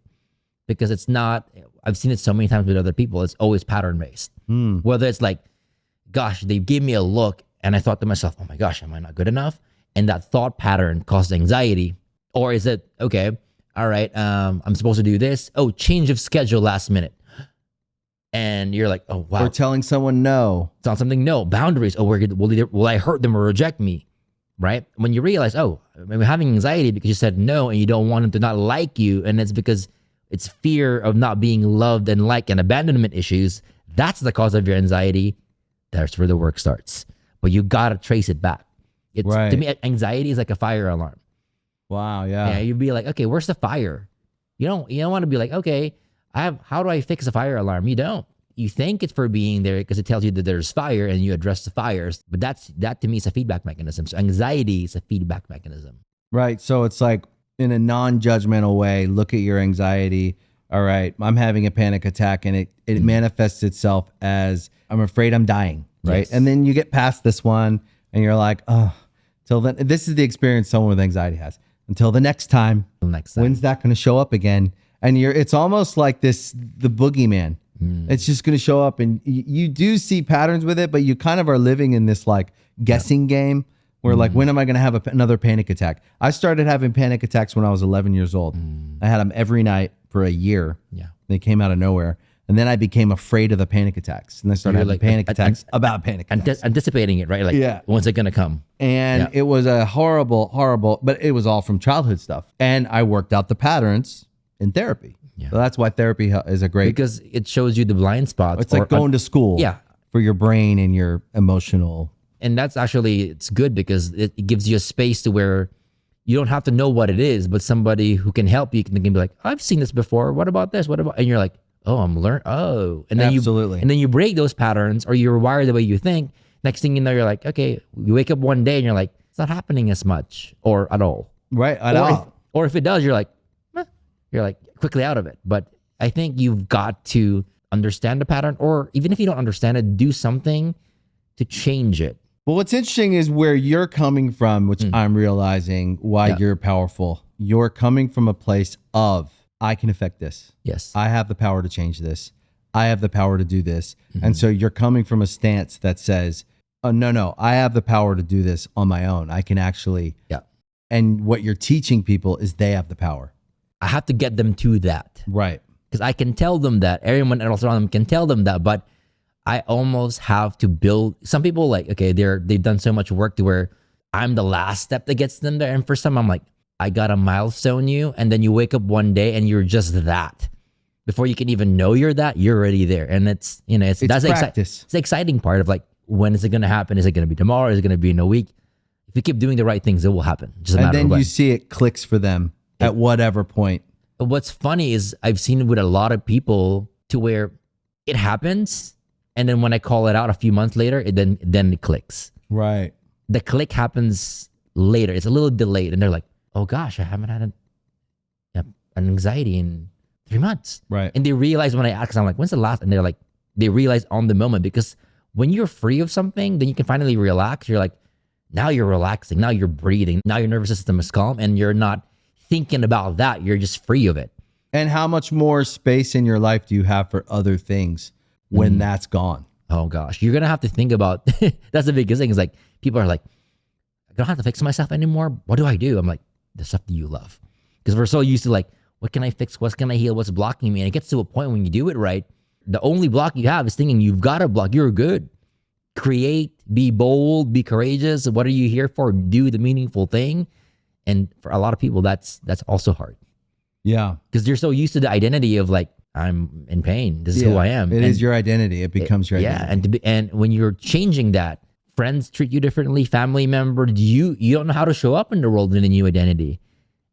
Because it's not, I've seen it so many times with other people. It's always pattern based. Whether it's like, gosh, they gave me a look and I thought to myself, oh my gosh, am I not good enough? And that thought pattern caused anxiety. Or is it, okay, all right, I'm supposed to do this. Oh, change of schedule last minute. And you're like, oh, wow.
Or telling someone no.
It's not something, no. Boundaries. Oh, will I hurt them or reject me? Right? When you realize, oh, I'm having anxiety because you said no and you don't want them to not like you. And it's because it's fear of not being loved and liked and abandonment issues. That's the cause of your anxiety. That's where the work starts. But you got to trace it back.
Right.
To me, anxiety is like a fire alarm.
Wow. Yeah.
Yeah, you'd be like, okay, where's the fire? You don't want to be like, okay, how do I fix a fire alarm? You don't. You think it's for being there because it tells you that there's fire and you address the fires. But that to me is a feedback mechanism. So anxiety is a feedback mechanism.
Right. So it's like, in a non-judgmental way, look at your anxiety. All right, I'm having a panic attack, and it manifests itself as, I'm afraid I'm dying. Right.
Yes.
And then you get past this one and you're like, oh, till then, this is the experience someone with anxiety has. Until the next time. When's that going to show up again? And it's almost like the boogeyman. It's just going to show up, and you do see patterns with it, but you kind of are living in this like guessing game where like, when am I going to have another panic attack? I started having panic attacks when I was 11 years old. I had them every night for a year.
Yeah.
They came out of nowhere. And then I became afraid of the panic attacks. And I started having panic attacks about panic attacks.
Anticipating it, right? Like, when's it going to come?
And it was a horrible, but it was all from childhood stuff. And I worked out the patterns in therapy. Yeah. So that's why therapy is a great...
Because it shows you the blind spots.
It's like going to school.
Yeah.
For your brain and your emotional...
And that's actually, it's good because it gives you a space to where you don't have to know what it is, but somebody who can help you can be like, I've seen this before. What about this? What about... And you're like, oh, I'm learning. Oh, and then
Absolutely.
And then you break those patterns, or you're wired the way you think. Next thing you know, you're like, okay, you wake up one day and you're like, it's not happening as much or at all.
Right.
Or if it does, you're like, eh, you're like quickly out of it. But I think you've got to understand the pattern, or even if you don't understand it, do something to change it.
Well, what's interesting is where you're coming from, which I'm realizing why you're powerful. You're coming from a place of, I can affect this.
Yes.
I have the power to change this. I have the power to do this. And so you're coming from a stance that says, oh, no, I have the power to do this on my own. I can actually.
Yeah.
And what you're teaching people is they have the power.
I have to get them to that.
Right.
Because I can tell them that. Everyone else around them can tell them that. But I almost have to build. Some people like, okay, they've done so much work to where I'm the last step that gets them there. And for some, I'm like, I got to milestone you. And then you wake up one day and you're just that. Before you can even know you're that, you're already there. And it's that's
practice.
It's the exciting part of like, when is it going to happen? Is it going to be tomorrow? Is it going to be in a week? If you keep doing the right things, it will happen. Just a matter
And then
of when.
you see it clicks for them at whatever point.
What's funny is I've seen it with a lot of people to where it happens. And then when I call it out a few months later, then it clicks.
Right.
The click happens later. It's a little delayed. And they're like, oh gosh, I haven't had an anxiety in 3 months.
Right.
And they realize when I ask, I'm like, when's the last? And they're like, they realize on the moment, because when you're free of something, then you can finally relax. You're like, now you're relaxing. Now you're breathing. Now your nervous system is calm and you're not thinking about that. You're just free of it.
And how much more space in your life do you have for other things when that's gone?
Oh gosh, you're going to have to think about, that's the biggest thing is like, people are like, I don't have to fix myself anymore. What do I do? I'm like, the stuff that you love. Because we're so used to like, what can I fix? What can I heal? What's blocking me? And it gets to a point when you do it right, the only block you have is thinking you've got a block. You're good. Create, be bold, be courageous. What are you here for? Do the meaningful thing. And for a lot of people, that's also hard.
Yeah.
Because you're so used to the identity of like, I'm in pain. This is who I am.
It is your identity. It becomes your identity.
Yeah. And when you're changing that, friends treat you differently, family members, you don't know how to show up in the world in a new identity.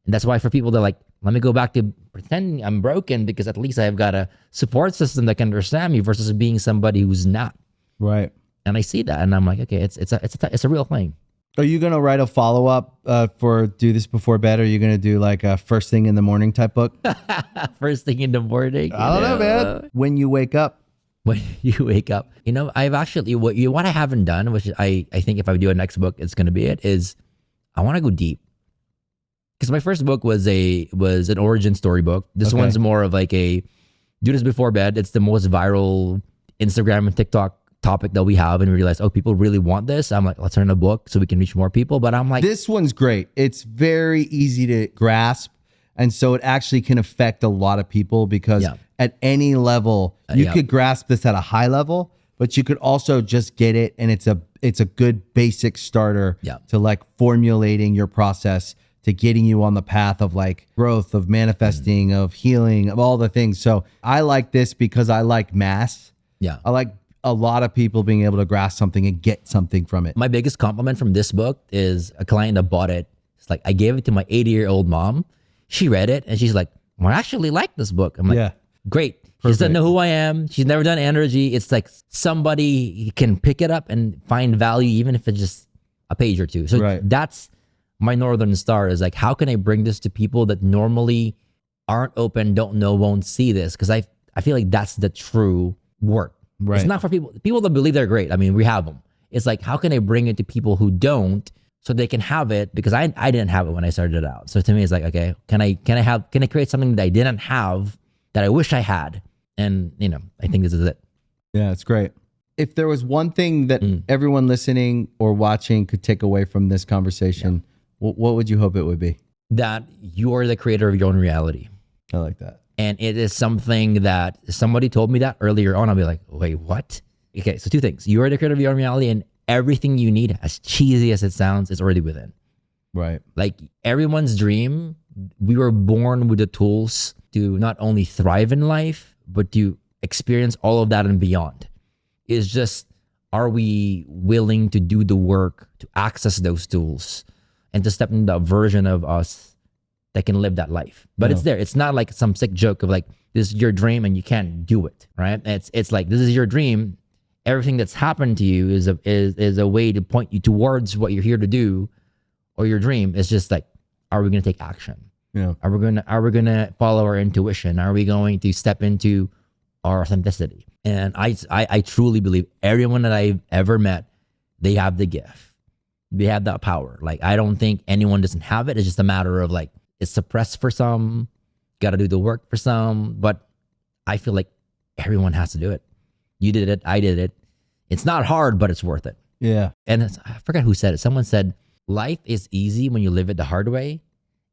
And that's why for people, they're like, let me go back to pretending I'm broken because at least I've got a support system that can understand me versus being somebody who's not.
Right.
And I see that, and I'm like, okay, it's a real thing.
Are you going to write a follow-up for Do This Before Bed? Or are you going to do like a first thing in the morning type book?
First thing in the morning.
I don't know, man. When you wake up.
When you wake up. I've actually, what I haven't done, which I think if I do a next book, it's going to be it, is I want to go deep. Because my first book was an origin story book. This one's more of like a Do This Before Bed. It's the most viral Instagram and TikTok topic that we have, and we realize, oh, people really want this. I'm like, let's turn a book so we can reach more people. But I'm like,
this one's great. It's very easy to grasp, and so it actually can affect a lot of people because at any level you could grasp this at a high level, but you could also just get it, and it's a good basic starter to like formulating your process, to getting you on the path of like growth, of manifesting, of healing, of all the things. So I like this because I like mass.
Yeah.
I like a lot of people being able to grasp something and get something from it.
My biggest compliment from this book is a client that bought it. It's like, I gave it to my 80-year-old mom. She read it and she's like, well, I actually like this book. I'm like, great. She doesn't know who I am. She's never done energy. It's like somebody can pick it up and find value, even if it's just a page or two. So that's my Northern Star, is like, how can I bring this to people that normally aren't open, don't know, won't see this? Because I feel like that's the true work. Right. It's not for people that believe they're great. I mean, we have them. It's like, how can I bring it to people who don't, so they can have it? Because I didn't have it when I started out. So to me, it's like, okay, can I create something that I didn't have that I wish I had? And I think this is it.
Yeah, it's great. If there was one thing that everyone listening or watching could take away from this conversation, what would you hope it would be?
That you are the creator of your own reality.
I like that.
And it is something that somebody told me that earlier on. I'll be like, wait, what? Okay, so two things. You are the creator of your own reality, and everything you need, as cheesy as it sounds, is already within.
Right. Like
everyone's dream, we were born with the tools to not only thrive in life, but to experience all of that and beyond. It's just, are we willing to do the work to access those tools and to step into that version of us that can live that life? But it's there. It's not like some sick joke of like, this is your dream and you can't do it, right? It's like, this is your dream. Everything that's happened to you is a way to point you towards what you're here to do. or your dream. It's just like, are we going to take action?
Yeah.
Are we gonna follow our intuition? Are we going to step into our authenticity? And I truly believe everyone that I've ever met, they have the gift. They have that power. Like, I don't think anyone doesn't have it. It's just a matter of like, it's suppressed for some, got to do the work for some. But I feel like everyone has to do it. You did it. I did it. It's not hard, but it's worth it.
Yeah.
And I forgot who said it. Someone said, life is easy when you live it the hard way,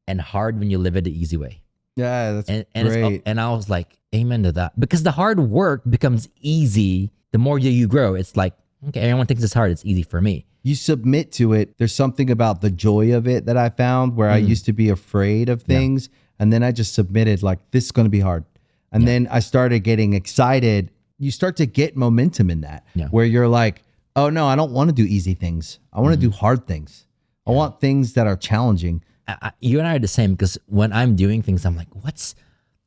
and hard when you live it the easy way.
Yeah, that's
and
great.
And I was like, amen to that. Because the hard work becomes easy the more you grow. It's like, okay, everyone thinks it's hard. It's easy for me.
You submit to it. There's something about the joy of it that I found where I used to be afraid of things. And then I just submitted like, this is going to be hard. And then I started getting excited. You start to get momentum in that where you're like, oh no, I don't want to do easy things. I want to do hard things. I want things that are challenging.
You and I are the same, because when I'm doing things, I'm like,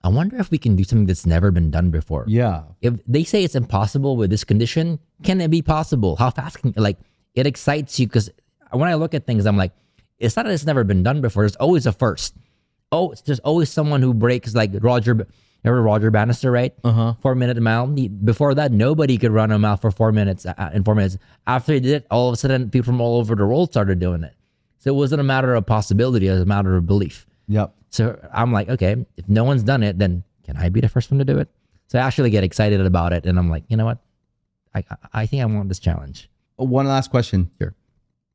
I wonder if we can do something that's never been done before.
Yeah.
If they say it's impossible with this condition, can it be possible? How fast can, like, it excites you, because when I look at things, I'm like, it's not that it's never been done before. There's always a first. Oh, there's always someone who breaks, like remember Roger Bannister, right? 4-minute mile. Before that, nobody could run a mile for 4 minutes in 4 minutes. After he did it, all of a sudden, people from all over the world started doing it. So it wasn't a matter of possibility, it was a matter of belief.
Yep.
So I'm like, okay, if no one's done it, then can I be the first one to do it? So I actually get excited about it. And I'm like, you know what? I think I want this challenge.
One last question.
Sure.
Do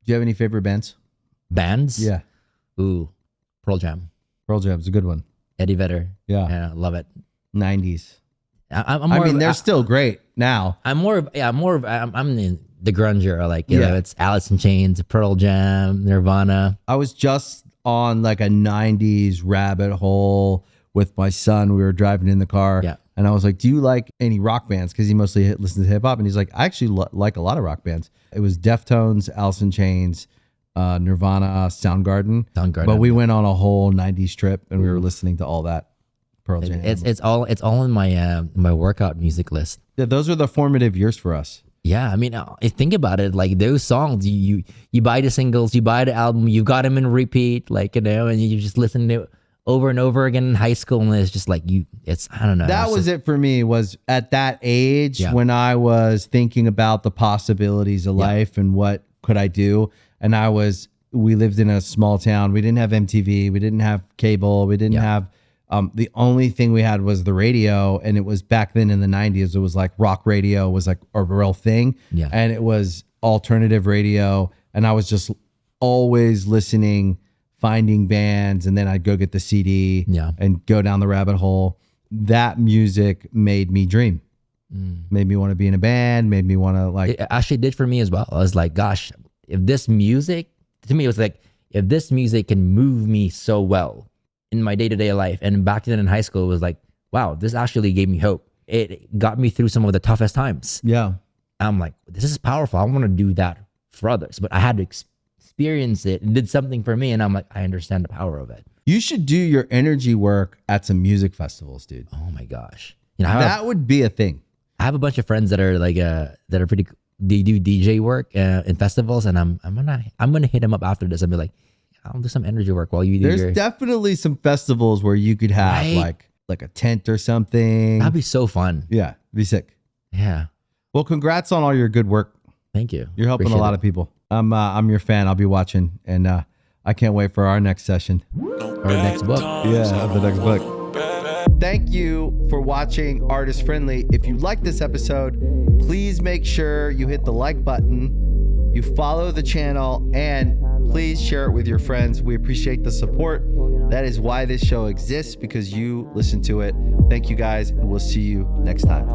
you have any favorite bands?
Bands?
Yeah.
Ooh, Pearl Jam.
Pearl Jam's a good one.
Eddie Vedder.
Yeah.
Love it.
90s.
I'm
they're still great now.
I'm in the grunge era, like, you know, it's Alice in Chains, Pearl Jam, Nirvana.
I was just on like a 90s rabbit hole with my son. We were driving in the car.
Yeah.
And I was like, do you like any rock bands? Because he mostly listens to hip hop. And he's like, I actually like a lot of rock bands. It was Deftones, Alice in Chains, Nirvana, Soundgarden. But we went on a whole 90s trip and we were listening to all that. Pearl Jam.
It's all in my workout music list.
Yeah, those are the formative years for us.
Yeah, I mean, think about it. Like, those songs, you buy the singles, you buy the album, you got them in repeat, like, you know, and you just listen to it over and over again in high school, and it's just like I don't know.
That was it for me. Was at that age when I was thinking about the possibilities of life and what could I do, and we lived in a small town. We didn't have MTV, we didn't have cable, we didn't have. The only thing we had was the radio, and it was back then in the 90s. It was like rock radio was like a real thing, and it was alternative radio. And I was just always listening, finding bands, and then I'd go get the CD and go down the rabbit hole. That music made me dream, made me want to be in a band, made me want to like.
It actually did for me as well. I was like, gosh, if this music, to me, it was like, if this music can move me so well in my day-to-day life. And back then in high school, it was like, wow, this actually gave me hope. It got me through some of the toughest times.
Yeah.
I'm like, this is powerful. I want to do that for others. But I had to experience it. It did something for me. And I'm like, I understand the power of it.
You should do your energy work at some music festivals, dude.
Oh my gosh. You know,
that would be a thing.
I have a bunch of friends that are like, that are pretty, they do DJ work in festivals. And I'm gonna hit them up after this and be like, I'll do some energy work while you do.
There's definitely some festivals where you could have like a tent or something.
That'd be so fun.
Yeah, be sick.
Yeah.
Well, congrats on all your good work.
Thank you.
You're helping a lot of people. I'm your fan. I'll be watching, and I can't wait for our next session.
Our next book.
Yeah, the next book. Thank you for watching Artist Friendly. If you like this episode, please make sure you hit the like button, you follow the channel, and please share it with your friends. We appreciate the support. That is why this show exists, because you listen to it. Thank you guys, and we'll see you next time.